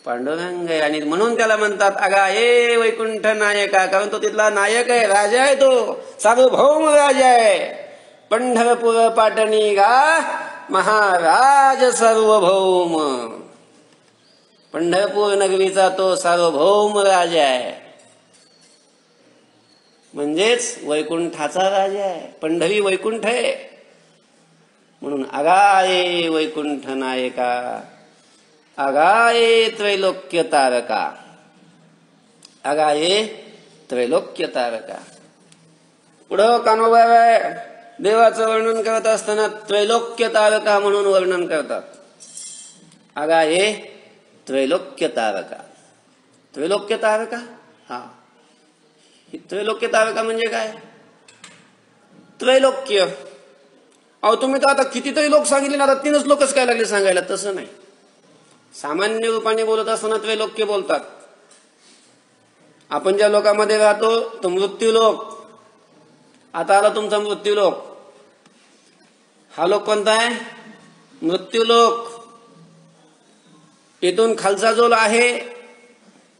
पांडुरंग आहे. आणि म्हणून त्याला म्हणतात अगा हे वैकुंठ नायका, कारण तो तिथला नायक आहे, राजा आहे, तो सार्वभौम राजा आहे. पंढरपूर पाटणी गा महाराज सार्वभौम. पंढरपूर नगरीचा तो सार्वभौम राजा आहे. म्हणजेच वैकुंठाचा राजा आहे. पंढरी वैकुंठ आहे. म्हणून अगाये वैकुंठ नायका, अगाये त्रैलोक्य तारका, अगाये त्रैलोक्य तारका. पुढं कान्होबा देवाचं वर्णन करत असताना त्रैलोक्य तारका म्हणून वर्णन करतात. अगाये त्रैलोक्य तारका. त्रैलोक्य तारका, हा, त्रैलोक्य तारका म्हणजे काय? त्रैलोक्य, अहो तुम्ही तर आता कितीतरी लोक सांगितले ना, आता 3च लोकच काय लागले सांगायला? तसं नाही. सामान्य रूपाने बोलत असताना त्रैलोक्य बोलतात. आपण ज्या लोकांमध्ये राहतो तो मृत्यूलोक. आता आला तुमचा मृत्यूलोक. हा लोक कोणता आहे? मृत्यूलोक. इथून खालचा जो आहे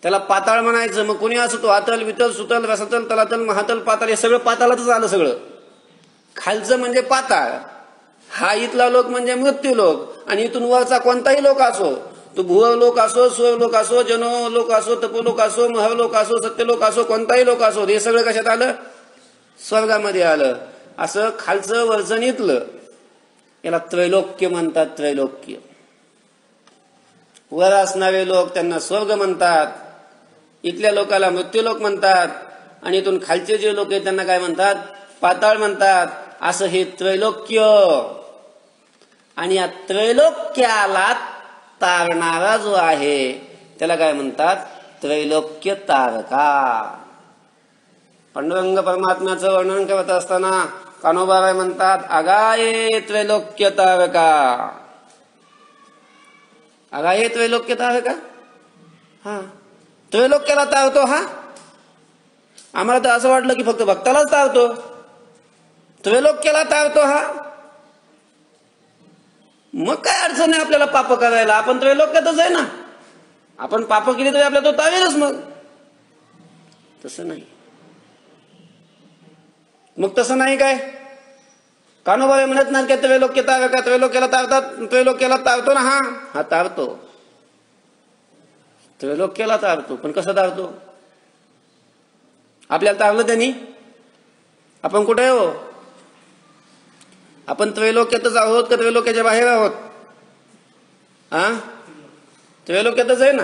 त्याला पाताळ म्हणायचं. मग कोणी असं तो अतल वितल सुतल रसतल तलातल महातल पाताळ हे सगळं पाताळातच आलं. सगळं खालचं म्हणजे पाताळ, हा इथला लोक म्हणजे मृत्यू लोक. आणि इथून वरचा कोणताही लोक असो, तो भुव लोक असो, स्वर लोक असो, जनो लोक असो, तपोलोक असो, महलोक असो, सत्यलोक असो, कोणताही लोक असो, हे सगळं कशात आलं? स्वर्गामध्ये आलं. असं खालचं वरचं इथलं याला त्रैलोक्य म्हणतात. त्रैलोक्य. वर असणारे लोक त्यांना स्वर्ग म्हणतात, इथल्या लोकाला मृत्यूलोक म्हणतात, आणि इथून खालचे जे लोक आहेत त्यांना काय म्हणतात? पाताळ म्हणतात. असं हे त्रैलोक्य. आणि या त्रैलोक्याला तारणारा जो आहे त्याला काय म्हणतात? त्रैलोक्य तारका. पांडुरंग परमात्म्याचं वर्णन करत असताना कान्होबाराय म्हणतात, अगाये त्रैलोक्य तारका. अगाये त्रैलोक्य तारका. हा, त्रैलोक्याला तारतो. हा, आम्हाला तर असं वाटलं की फक्त भक्तालाच तारतो. त्रैलोक्याला तारतो हा. मग काय अडचण आहे आपल्याला पाप करायला? आपण त्रैलोक्यातच आहे ना. आपण पाप केली तरी आपल्याला तो तावेलच. मग तसं नाही. मग तसं नाही काय? कान्होबाई म्हणत नाही का त्रैलोक्य तारका? त्रैलोक्याला तारतात. त्रैलोक्याला तारतो ना. हा हा तारतो. त्रैलोक्याला तारतो. पण कसं तारतो? आपल्याला तारलं त्यांनी? आपण कुठे हो? आपण त्रैलोक्यातच आहोत का त्रैलोक्याच्या बाहेर आहोत? हा, त्रैलोक्यातच आहे ना.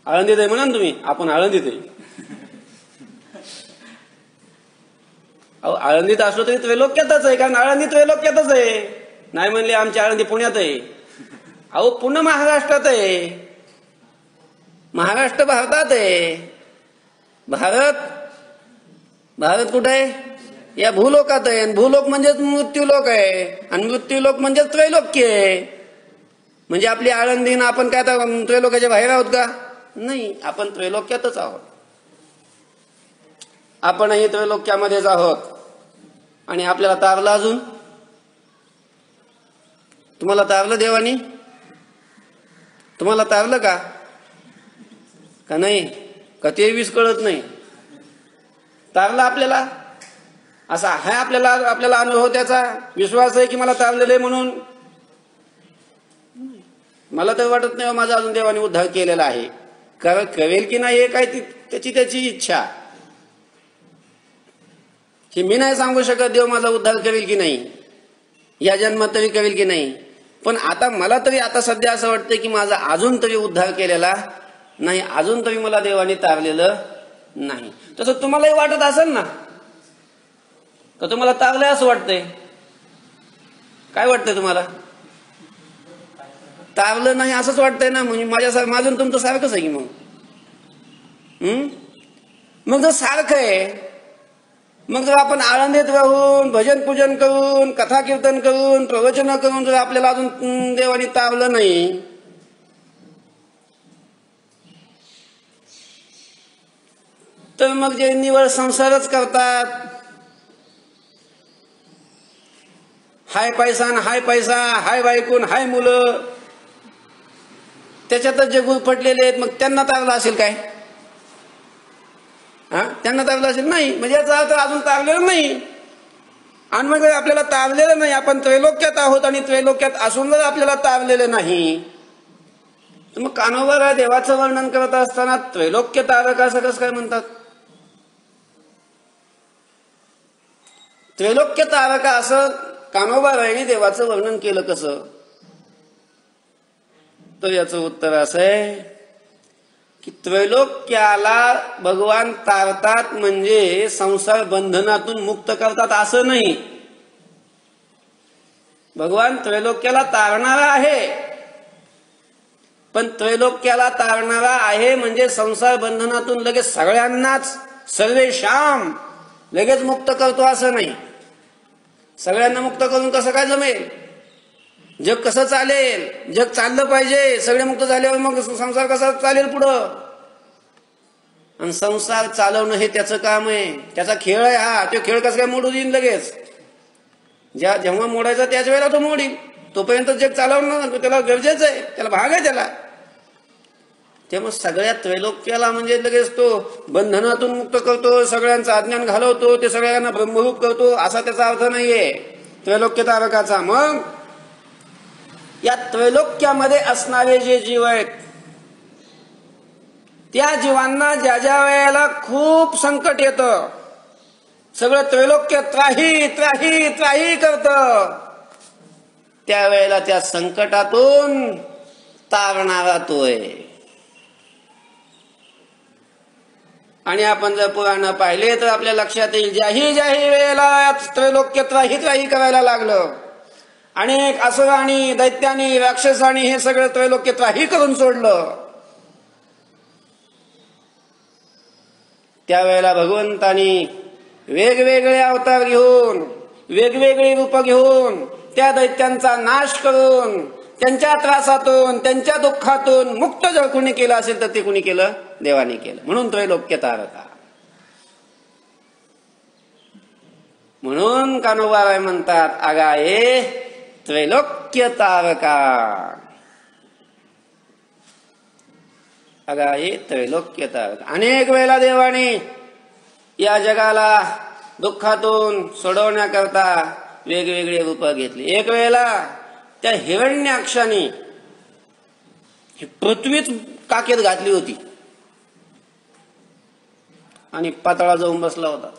आळंदीत आहे म्हणा तुम्ही. आपण आळंदीत आहे. अहो, आळंदीत असलो तरी त्रैलोक्यातच आहे. कारण आळंदी त्रैलोक्यातच आहे. नाही म्हणले आमची आळंदी पुण्यात आहे. अहो, पुणे महाराष्ट्रात आहे. महाराष्ट्र भारतात आहे. भारत कुठे आहे? या भूलोकात आहे. आणि भूलोक म्हणजेच मृत्यूलोक आहे. आणि मृत्यूलोक म्हणजेच त्रैलोक्य आहे. म्हणजे आपली आळंदी ना आपण काय त्रैलोक्याच्या बाहेर आहोत का? नाही, आपण त्रैलोक्यातच आहोत. आपणही त्रैलोक्यामध्येच आहोत. आणि आपल्याला तारलं अजून? तुम्हाला तारलं देवानी? तुम्हाला तारलं का? का नाही? का ते वीस कळत नाही? तारलं आपल्याला? असा आहे आपल्याला अनुभव, त्याचा विश्वास आहे की मला तारलेलं आहे म्हणून? मला तर वाटत नाही माझा अजून देवाने उद्धार केलेला आहे. करेल की नाही हे काय त्याची इच्छा. की मी नाही सांगू शकत देव माझा उद्धार करेल की नाही, या जन्मात तरी करेल की नाही. पण आता मला तरी आता सध्या असं वाटतं की माझा अजून तरी उद्धार केलेला नाही. अजून तरी मला देवाने तारलेलं नाही. तसं तुम्हालाही वाटत असेल ना? तर तुम्हाला तारलंय असं वाटतंय? काय वाटतंय तुम्हाला? तारलं नाही असंच वाटतंय ना? म्हणजे माझं तुमचं सारखंच आहे की मग. मग जर सारखं आहे, मग जर आपण आळंदीत राहून भजन पूजन करून कथा कीर्तन करून प्रवचन करून जर आपल्याला अजून देवाने तारलं नाही, तर मग जे निवळ संसारच करतात, हाय पैसा हाय पैसा, हाय बायकून हाय मुलं, त्याच्यातच जे गुरफटलेले आहेत, मग त्यांना तारलं असेल काय? हा, त्यांना तारलं असेल नाही. म्हणजे याचा अर्थ अजून तारलेलं नाही. आणि मग आपल्याला तारलेलं नाही, आपण त्रैलोक्यात आहोत आणि त्रैलोक्यात असून जर आपल्याला तारलेलं नाही, तर मग कान्होबा देवाचं वर्णन करत असताना त्रैलोक्य तारक असं कसं काय म्हणतात? त्रैलोक्य तारका असं कान्होबारायांनी देवाचं वर्णन केलं कसं? तर याचं उत्तर असं आहे की त्रैलोक्याला भगवान तारतात म्हणजे संसार बंधनातून मुक्त करतात असं नाही. भगवान त्रैलोक्याला तारणारा आहे, पण त्रैलोक्याला तारणारा आहे म्हणजे संसार बंधनातून लगेच सगळ्यांनाच सर्वेशाम लगेच मुक्त करतो असं नाही. सगळ्यांना मुक्त करून कसं काय जमेल? जग कसं चालेल? जग चाललं पाहिजे. सगळे मुक्त झाल्यावर मग संसार कसा चालेल पुढं? आणि संसार चालवणं हे त्याचं काम आहे, त्याचा खेळ आहे हा. तो खेळ कसं काय मोडू देईन लगेच? जेव्हा मोडायचा त्याच वेळेला तो मोडील. तोपर्यंत जग चालवणं त्याला गरजेचं आहे, त्याला भाग आहे त्याला. तेव्हा सगळ्या त्रैलोक्याला म्हणजे लगेच तो बंधनातून मुक्त करतो, सगळ्यांचं अज्ञान घालवतो, ते सगळ्यांना ब्रह्मरूप करतो असा त्याचा अर्थ नाहीये त्रैलोक्य तारकाचा. मग या त्रैलोक्यामध्ये असणारे जे जीव आहेत त्या जीवांना ज्या ज्या वेळेला खूप संकट येतं, सगळं त्रैलोक्य त्राही त्राही त्राही करतं, त्यावेळेला त्या संकटातून तारणारा तोय. आणि आपण जर पुराण पाहिले तर आपल्या लक्षात येईल, ज्याही ज्याही वेळेला त्रैलोक्य त्राही त्राही करायला लागलं, अनेक असुरांनी दैत्यांनी राक्षसांनी हे सगळं त्रैलोक्य त्राही करून सोडलं, त्यावेळेला भगवंतानी वेगवेगळे अवतार घेऊन वेगवेगळी रूप घेऊन त्या दैत्यांचा नाश करून त्यांच्या त्रासातून त्यांच्या दुःखातून मुक्त जर कुणी केलं असेल तर ते कुणी केलं? देवाने केलं. म्हणून त्रैलोक्य तारका. म्हणून कान्होबाराय म्हणतात, आगाये त्रैलोक्य तारका. आगाये त्रैलोक्य तारका. अनेक वेळेला देवाने या जगाला दुःखातून सोडवण्याकरता वेगवेगळे रूप घेतली. एक वेळेला त्या हिरण्याक्षाने पृथ्वीच काकेत घातली होती आणि पाताळा जाऊन बसला होता.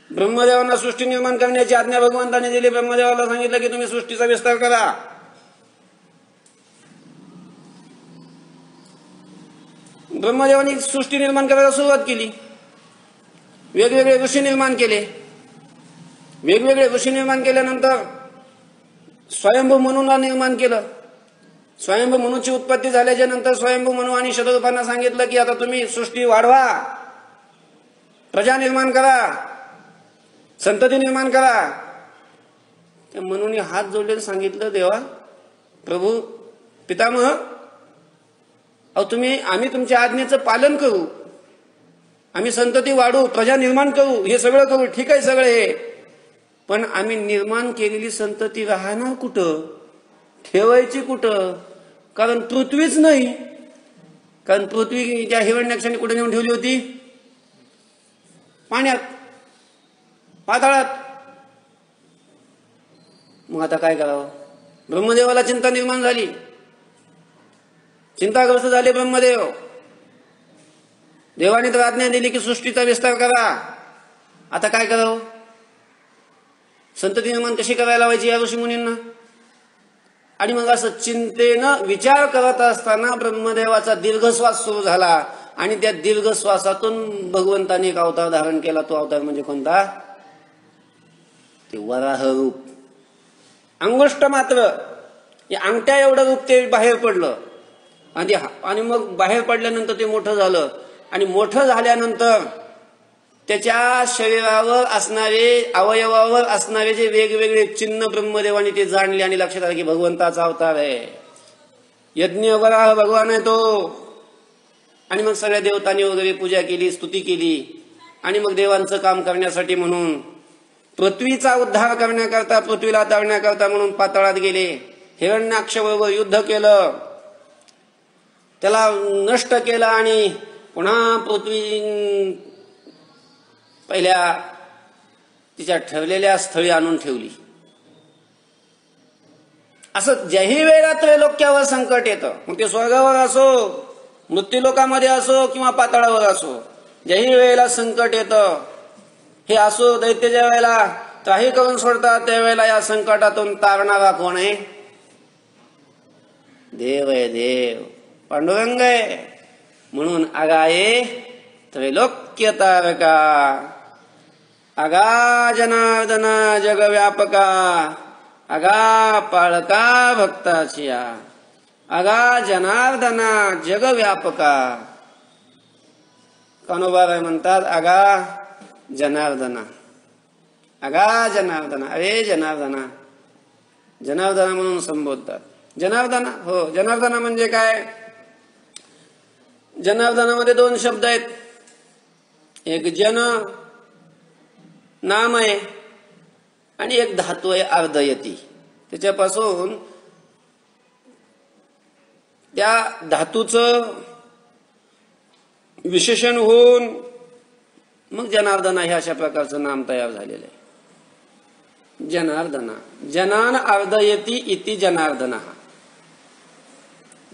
ब्रह्मदेवांना सृष्टी निर्माण करण्याची आज्ञा भगवंताने दिली. ब्रह्मदेवाला सांगितलं की तुम्ही सृष्टीचा विस्तार करा. ब्रह्मदेवांनी सृष्टी निर्माण करायला सुरुवात केली. वेगवेगळे ऋषी निर्माण केले. वेगवेगळे ऋषी निर्माण केल्यानंतर स्वयंभू मनूला निर्माण केलं. स्वयंभू मनूची उत्पत्ती झाल्याच्या नंतर स्वयंभू मनू आणि शतरूपांना सांगितलं की आता तुम्ही सृष्टी वाढवा, प्रजा निर्माण करा, संतती निर्माण करा. त्या मनूने हात जोडले सांगितलं, देवा प्रभू पितामह, आम्ही तुमच्या आज्ञेचं पालन करू, आम्ही संतती वाढू, प्रजा निर्माण करू, हे सगळं करू, ठीक आहे सगळं हे, पण आम्ही निर्माण केलेली संतती राहणार कुठं, ठेवायची कुठं? कारण पृथ्वीच नाही. कारण पृथ्वी त्या हिरण्याक्षाने कुठे नेऊन ठेवली होती? पाण्यात, पाताळात. मग आता काय करावं? ब्रह्मदेवाला चिंता निर्माण झाली. चिंताग्रस्त झाले ब्रह्मदेव. देवाने तर आज्ञा दिली की सृष्टीचा विस्तार करा. आता काय करावं? संतती निर्माण कशी करायला लावायची या ऋषी मुनींना? आणि मग असं चिंतेनं विचार करत असताना ब्रह्मदेवाचा दीर्घश्वास सुरू झाला आणि त्या दीर्घश्वासातून भगवंताने एक अवतार धारण केला. तो अवतार म्हणजे कोणता? ते वराह रूप. अंगुष्ट मात्र या अंगठ्या एवढं रूप ते बाहेर पडलं आणि मग बाहेर पडल्यानंतर ते मोठं झालं आणि मोठं झाल्यानंतर त्याच्या शरीरावर असणारे, अवयवावर असणारे जे वेगवेगळे चिन्ह ब्रह्मदेवाने ते जाणले आणि लक्षात आलं की भगवंताचा अवतार आहे, यज्ञ वराह भगवान आहे तो. आणि मग सगळ्या देवतांनी वगैरे पूजा केली, स्तुती केली आणि मग देवांचं काम करण्यासाठी म्हणून पृथ्वीचा उद्धार करण्याकरता, पृथ्वीला तारण्याकरता म्हणून पाताळात गेले. हिरण्याक्षबरोबर युद्ध केलं, त्याला नष्ट केलं आणि पुन्हा पृथ्वी पहिल्या तिच्या ठरलेल्या स्थळी आणून ठेवली. असं ज्याही वेळेला त्रैलोक्यावर संकट येतं, मग ते स्वर्गावर असो, मृत्यूलोकामध्ये असो किंवा पाताळावर असो, ज्याही वेळेला संकट येतं, हे असो दैत्य ज्या वेळेला त्राही करून सोडतात त्यावेळेला या संकटातून तारणारा कोण आहे? देव आहे, देव पांडुरंग आहे. म्हणून आगाये त्रैलोक्य तारका. आगा जनार्दना जगव्यापका, आगा पाळका भक्ताचिया. आगा जनार्दना जगव्यापका. कान्होबाराय म्हणतात, आगा जनार्दना, आगा जनार्दना, अरे जनार्दना, जनार्दना म्हणून संबोधतात. जनार्दना, हो जनार्दना म्हणजे काय? जनार्दनामध्ये दोन शब्द आहेत. एक जन नाम आहे आणि एक धातू आहे अर्धयती. त्याच्यापासून त्या धातूचं विशेषण होऊन मग जनार्दना हे अशा प्रकारचं नाम तयार झालेलं आहे. जनार्दना, जनान अर्धयती इति जनार्दना.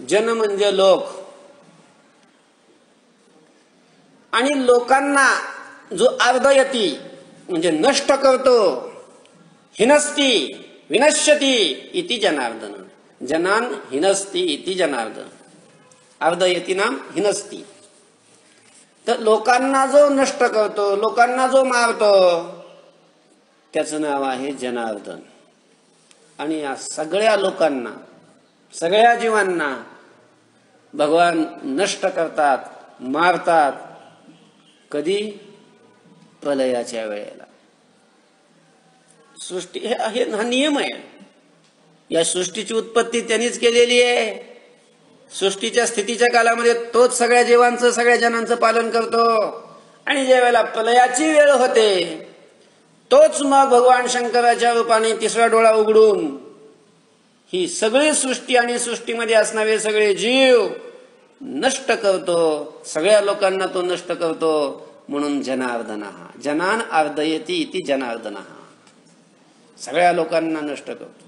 जन म्हणजे लोक, आणि लोकांना जो अर्धयती म्हणजे नष्ट करतो, हिनस्ती विनश्यती इति जनार्दन. जनान हिनस्ती इति जनार्दन. अर्धयती नाम हिनस्ती. तर लोकांना जो नष्ट करतो, लोकांना जो मारतो, त्याचं नाव आहे जनार्दन. आणि या सगळ्या लोकांना, सगळ्या जीवांना भगवान नष्ट करतात, मारतात. कधी? प्रलयाच्या वेळेला. सृष्टी हा नियम आहे. या सृष्टीची उत्पत्ती त्यांनीच केलेली आहे. सृष्टीच्या स्थितीच्या कालामध्ये तोच सगळ्या जीवांचं, सगळ्या जनांचं पालन करतो. आणि ज्या वेळेला प्रलयाची वेळ होते, तोच मग भगवान शंकराच्या रूपाने तिसरा डोळा उघडून ही सगळी सृष्टी आणि सृष्टीमध्ये असणारे सगळे जीव नष्ट करतो. सगळ्या लोकांना तो नष्ट करतो. म्हणून जनार्दन. जनान अर्धयती इति जनार्दन. सगळ्या लोकांना नष्ट करतो.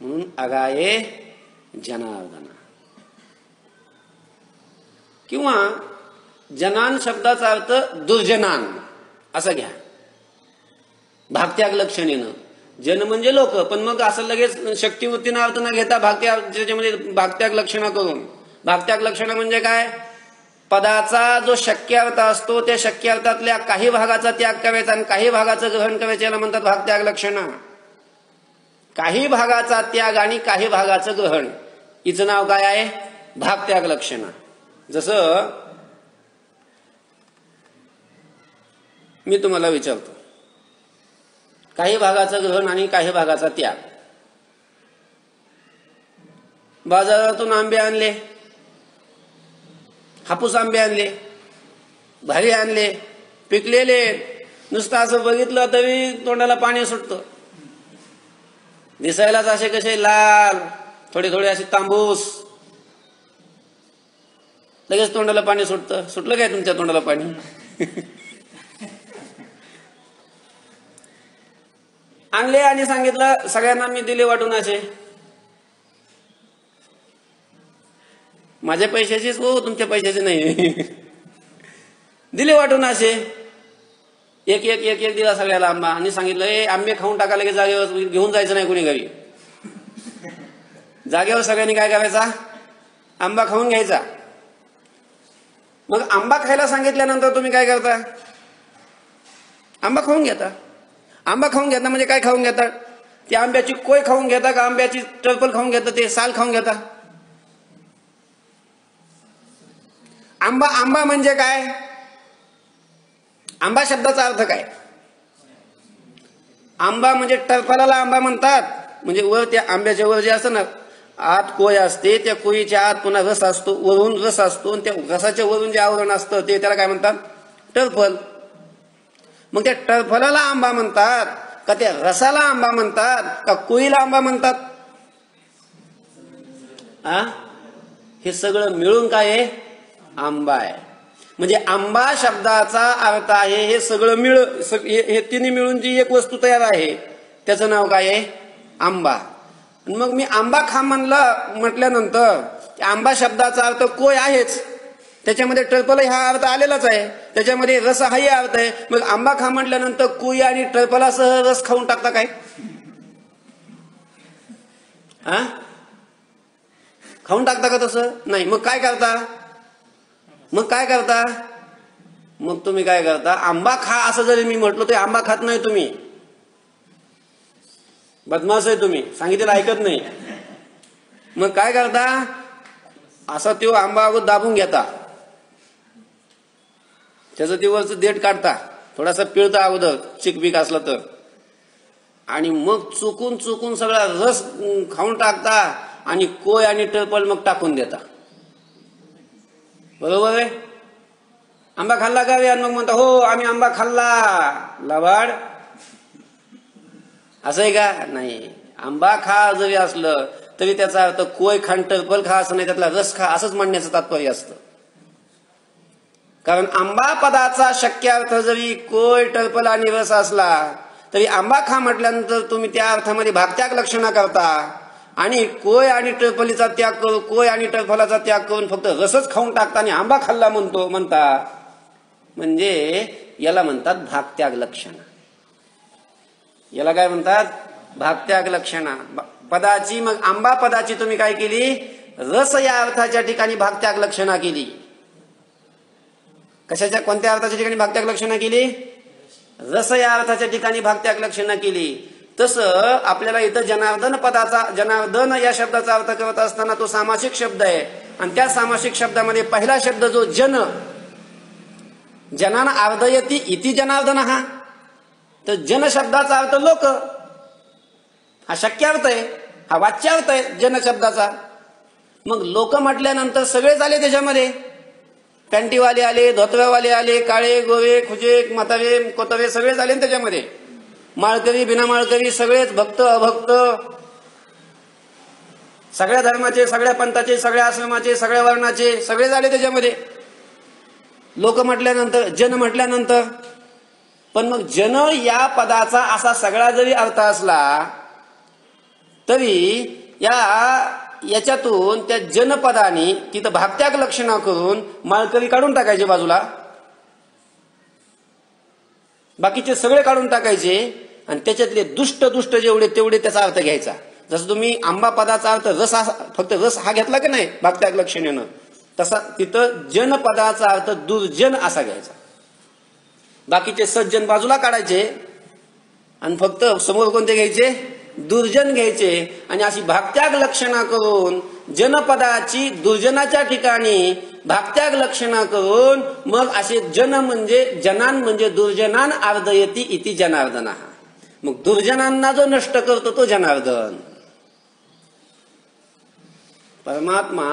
म्हणून अगाये जनार्दन. किंवा जनान शब्दाचा अर्थ दुर्जनान असं घ्या, भागत्याग लक्षणेनं. जन म्हणजे लोक, पण मग असं लगेच शक्तिवृत्तीनं अर्थ न घेता त्याच्यामध्ये भागत्याग लक्षणा करून. भागत्याग लक्षणं म्हणजे काय? पदाचा जो शक्य अर्थ असतो त्या शक्य अर्थातल्या काही भागाचा त्याग करायचा आणि काही भागाचं ग्रहण करायचं, याला म्हणतात भागत्याग लक्षणं. काही भागाचा त्याग आणि काही भागाचं ग्रहण, हिचं नाव काय आहे? भागत्याग लक्षणं. जसं मी तुम्हाला विचारतो, काही भागाचं ग्रहण आणि काही भागाचा त्याग. बाजारातून आंबे आणले, हापूस आंबे आणले, भारी आणले, पिकलेले. नुसतं असं बघितलं तरी तोंडाला पाणी सुटतं. दिसायलाच असे कसे लाल, थोडे थोडे असे तांबूस, लगेच तोंडाला पाणी सुटतं. सुटलं काय तुमच्या तोंडाला पाणी? आणले आणि सांगितलं सगळ्यांना मी दिले वाटून. असे माझ्या पैशाचीच हो, तुमच्या पैशाचे नाही. दिले वाटून असे. एक एक एक एक दिला सगळ्याला आंबा आणि सांगितलं आंबे खाऊन टाका, लगेच जागेवर घेऊन जायचं नाही कोणी घरी. जागेवर सगळ्यांनी काय करायचा? आंबा खाऊन घ्यायचा. मग आंबा खायला सांगितल्यानंतर तुम्ही काय करता? आंबा खाऊन घेता. आंबा खाऊन घेता म्हणजे काय खाऊन घेता? ते आंब्याची कोय खाऊन घेता का आंब्याची टरफल खाऊन घेता, ते साल खाऊन घेता? आंबा आंबा म्हणजे काय? आंबा शब्दाचा अर्थ काय? आंबा म्हणजे टरफलाला आंबा म्हणतात. म्हणजे वर त्या आंब्याच्या वर जे असतं ना, आत कोय असते, त्या कोयीच्या आत पुन्हा रस असतो, वरून रस असतो, आणि त्या रसाच्या वरून जे आवरण असतं ते त्याला काय म्हणतात? टरफल. मग त्या टरफलाला आंबा म्हणतात का त्या रसाला आंबा म्हणतात का कोईला आंबा म्हणतात? हे सगळं मिळून काय आहे? आंबा आहे. म्हणजे आंबा शब्दाचा अर्थ आहे हे सगळं हे तिन्ही मिळून जी एक वस्तू तयार आहे त्याचं नाव काय आहे? आंबा. मग मी आंबा खा म्हटल्यानंतर आंबा शब्दाचा अर्थ कोय आहेच, त्याच्यामध्ये टरफल हा अर्थ आलेलाच आहे, त्याच्यामध्ये रस हाही अर्थ आहे. मग आंबा खा म्हटल्यानंतर कोय आणि टरफलासह रस खाऊन टाकता काय? खाऊन टाकता का? तसं नाही. मग काय करता? मग तुम्ही काय करता? आंबा खा असं जरी मी म्हटलो तरी आंबा खात नाही तुम्ही. बदमाश आहे तुम्ही, सांगितलेलं ऐकत नाही. मग काय करता? असा तो आंबा अगोदर दाबून घेता, त्याचं ते वरचं देठ काढता, थोडासा पिळता अगोदर चिकपीक असला तर, आणि मग चुकून सगळा रस खाऊन टाकता आणि कोय आणि टरफल मग टाकून देता. बरोबर आहे? आंबा खाल्ला का रे? आणि मग म्हणता हो आम्ही आंबा खाल्ला. लबाड. असं आहे का? नाही. आंबा खा जरी असलं तरी त्याचा अर्थ कोय खाण टरफल खा असं नाही, त्यातला रस खा असंच म्हणण्याचं तात्पर्य असतं. कारण आंबा पदाचा शक्य अर्थ जरी कोय टरफल आणि रस असला तरी आंबा खा म्हटल्यानंतर तुम्ही त्या अर्थामध्ये भागत्याग लक्षणा करता आणि कोय आणि टरफलीचा त्याग करून, कोय आणि टरफलाचा त्याग करून फक्त रसच खाऊन टाकता आणि आंबा खाल्ला म्हणता. म्हणजे याला म्हणतात भागत्याग लक्षणा. याला काय म्हणतात? भागत्याग लक्षणा. पदाची, मग आंबा पदाची तुम्ही काय केली? रस या अर्थाच्या ठिकाणी भागत्याग लक्षणा केली. कशाच्या, कोणत्या अर्थाच्या ठिकाणी भागत्याग लक्षणा केली? रस या अर्थाच्या ठिकाणी भागत्याग लक्षणा केली. तसं आपल्याला इथं जनार्दन पदाचा, जनार्दन या शब्दाचा अर्थ करत असताना तो सामासिक शब्द आहे आणि त्या सामासिक शब्दामध्ये पहिला शब्द जो जन, जनाना आर्दयती इति जनार्दन, हा तर जन शब्दाचा अर्थ लोक, हा शक्यार्थ आहे, हा वाच्यार्थ आहे जन शब्दाचा. मग लोक म्हटल्यानंतर सगळेच आले त्याच्यामध्ये. पॅन्टीवाले आले, धोतरावाले आले, काळे गोरे खुजे म्हातारे कोतारे सगळेच आले त्याच्यामध्ये. माळकरी बिना माळकरी सगळेच, भक्त अभक्त, सगळ्या धर्माचे, सगळ्या पंथाचे, सगळ्या आश्रमाचे, सगळ्या वर्णाचे सगळेच आले त्याच्यामध्ये लोक म्हटल्यानंतर, जन म्हटल्यानंतर. पण मग जन या पदाचा असा सगळा जरी अर्थ असला तरी याच्यातून त्या जनपदाने तिथं भागत्याग लक्षणा करून माळकरी काढून टाकायचे बाजूला, बाकीचे सगळे काढून टाकायचे आणि त्याच्यातले दुष्ट दुष्ट जेवढे तेवढे त्याचा अर्थ घ्यायचा. जसं तुम्ही आंबा पदाचा अर्थ रस, फक्त रस हा घेतला की नाही भागत्याग लक्षणेनं, तसा तिथं जन पदाचा अर्थ दुर्जन असा घ्यायचा. बाकीचे सज्जन बाजूला काढायचे आणि फक्त समोर कोणते घ्यायचे? दुर्जन घ्यायचे. आणि अशी भागत्याग लक्षणा करून जनपदाची दुर्जनाच्या ठिकाणी भागत्याग लक्षणा करून मग असे जन म्हणजे जनान म्हणजे दुर्जनान आर्दयती इति जनार्दन. मग दुर्जनांना जो नष्ट करतो तो जनार्दन. परमात्मा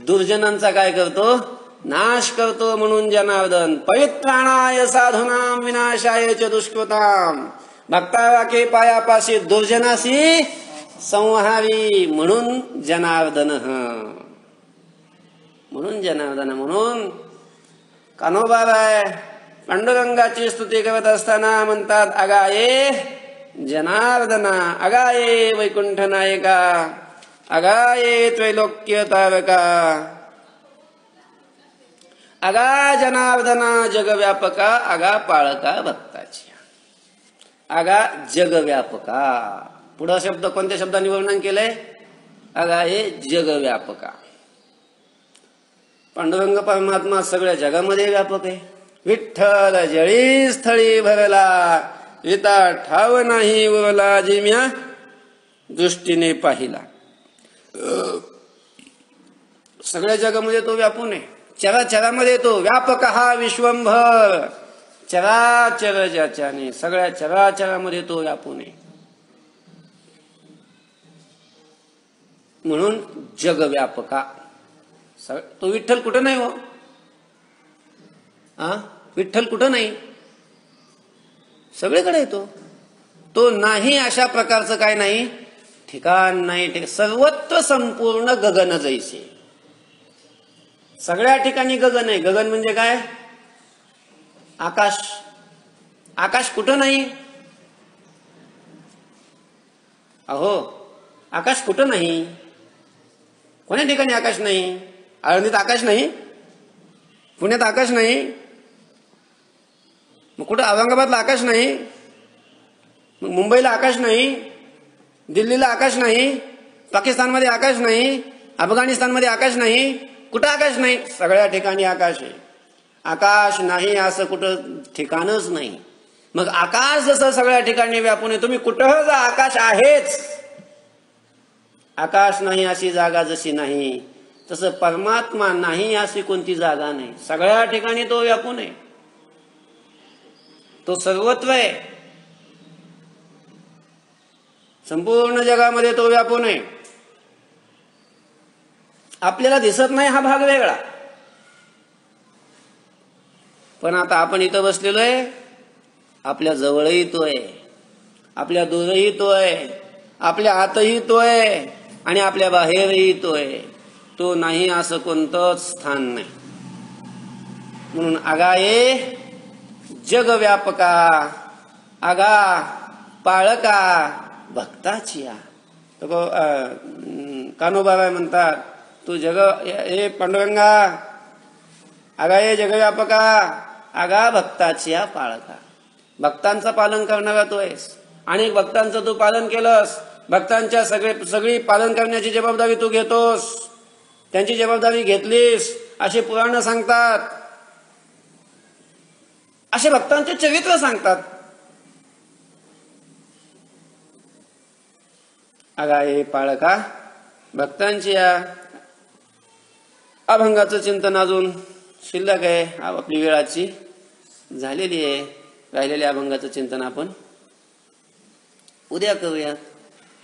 दुर्जनांचा काय करतो? नाश करतो. म्हणून जनार्दन. पवित्राणाय साधूनां विनाशाय च दुष्कृतां भक्तावाके पायापाशी दुर्जनासी संहारी. म्हणून जनार्दन. म्हणून जनार्दन. म्हणून कान्होबाराय पांडुरंगाची स्तुती करत असताना म्हणतात, अगाये जनार्दना, अगाये वैकुंठ नायका, अगाये त्रैलोक्य तारका, अगा जनार्दना जगव्यापका, अगा पाळका भक्ताची. अगा जगव्यापका. पुढा शब्द कोणत्या शब्दाने वर्णन केलंय? अगा हे जगव्यापका. पांडुरंग परमात्मा सगळ्या जगामध्ये व्यापक आहे. विठ्ठल जळी स्थळी भरला, विता ठाव नाही उरला, जिम्या दृष्टीने पाहिला. सगळ्या जगामध्ये तो व्यापून आहे. चराचरामध्ये तो व्यापक हा विश्वंभर. चराचर ज्याच्याने, सगळ्या चराचरामध्ये तो व्यापून आहे. म्हणून जगव्यापका. तो विठ्ठल कुठं नाही हो? विठ्ठल कुठं नाही? सगळीकडे येतो तो. नाही अशा प्रकारचं काय नाही, ठिकाण नाही. सर्वत्र संपूर्ण गगन जैसे. सगळ्या ठिकाणी गगन आहे. गगन म्हणजे काय? आकाश. आकाश कुठं नाही? अहो आकाश कुठं नाही? कोण्या ठिकाणी आकाश नाही? आळंदीत आकाश नाही? पुण्यात आकाश नाही? मग कुठं औरंगाबादला आकाश नाही? मग मुंबईला आकाश नाही? दिल्लीला आकाश नाही? पाकिस्तानमध्ये आकाश नाही? अफगाणिस्तानमध्ये आकाश नाही? कुठं आकाश नाही? सगळ्या ठिकाणी आकाश आहे. आकाश नाही असं कुठं ठिकाणच नाही. मग आकाश जसं सगळ्या ठिकाणी व्यापून आहे, तुम्ही कुठं जा आकाश आहेच. आकाश नाही अशी जागा जशी नाही, तसं परमात्मा नाही अशी कोणती जागा नाही. सगळ्या ठिकाणी तो व्यापून आहे. तो सर्वत्र आहे. संपूर्ण जगामध्ये तो व्यापून आहे. आपल्याला दिसत नाही हा भाग वेगळा. पण आता आपण इथं बसलेलो आहे, आपल्या जवळही तो आहे, आपल्या दूरही तो आहे, आपल्या आतही तो आहे आणि आपल्या बाहेरही तो आहे. तो नाही असं कोणतंच स्थान नाही. म्हणून आगा ये जगव्यापका, आगा पाळका भक्ताची या. कान्होबाबाई म्हणतात, तू हे पांडुरंगा, आगा ये जगव्यापका, आगा भक्ताची या पाळका. भक्तांचं पालन करणारा तू आहेस. अनेक भक्तांचं तू पालन केलंस. भक्तांच्या सगळी पालन करण्याची जबाबदारी तू घेतोस, त्यांची जबाबदारी घेतलीस असे पुराण सांगतात, असे भक्तांचे चरित्र सांगतात. आगा ये पाळका भक्तांची या. अभंगाचं चिंतन अजून शिल्लक आहे, आपली वेळाची झालेली आहे. राहिलेल्या अभंगाचं चिंतन आपण उद्या करूया.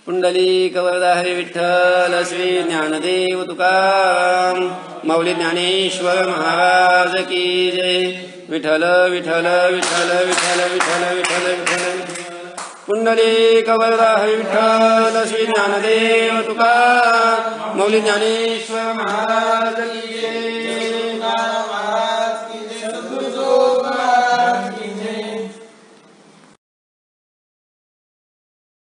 पुंडलिक वरदा हरी विठ्ठल श्री ज्ञानदेव तुकाराम माऊली ज्ञानेश्वर महाराज की जय. विठ्ठल विठ्ठल विठ्ठल विठ्ठल विठ्ठल विठ्ठल विठ्ठल. पुंडलिक वरदा हरी विठ्ठल श्री ज्ञानदेव तुकाराम माऊली ज्ञानेश्वर महाराज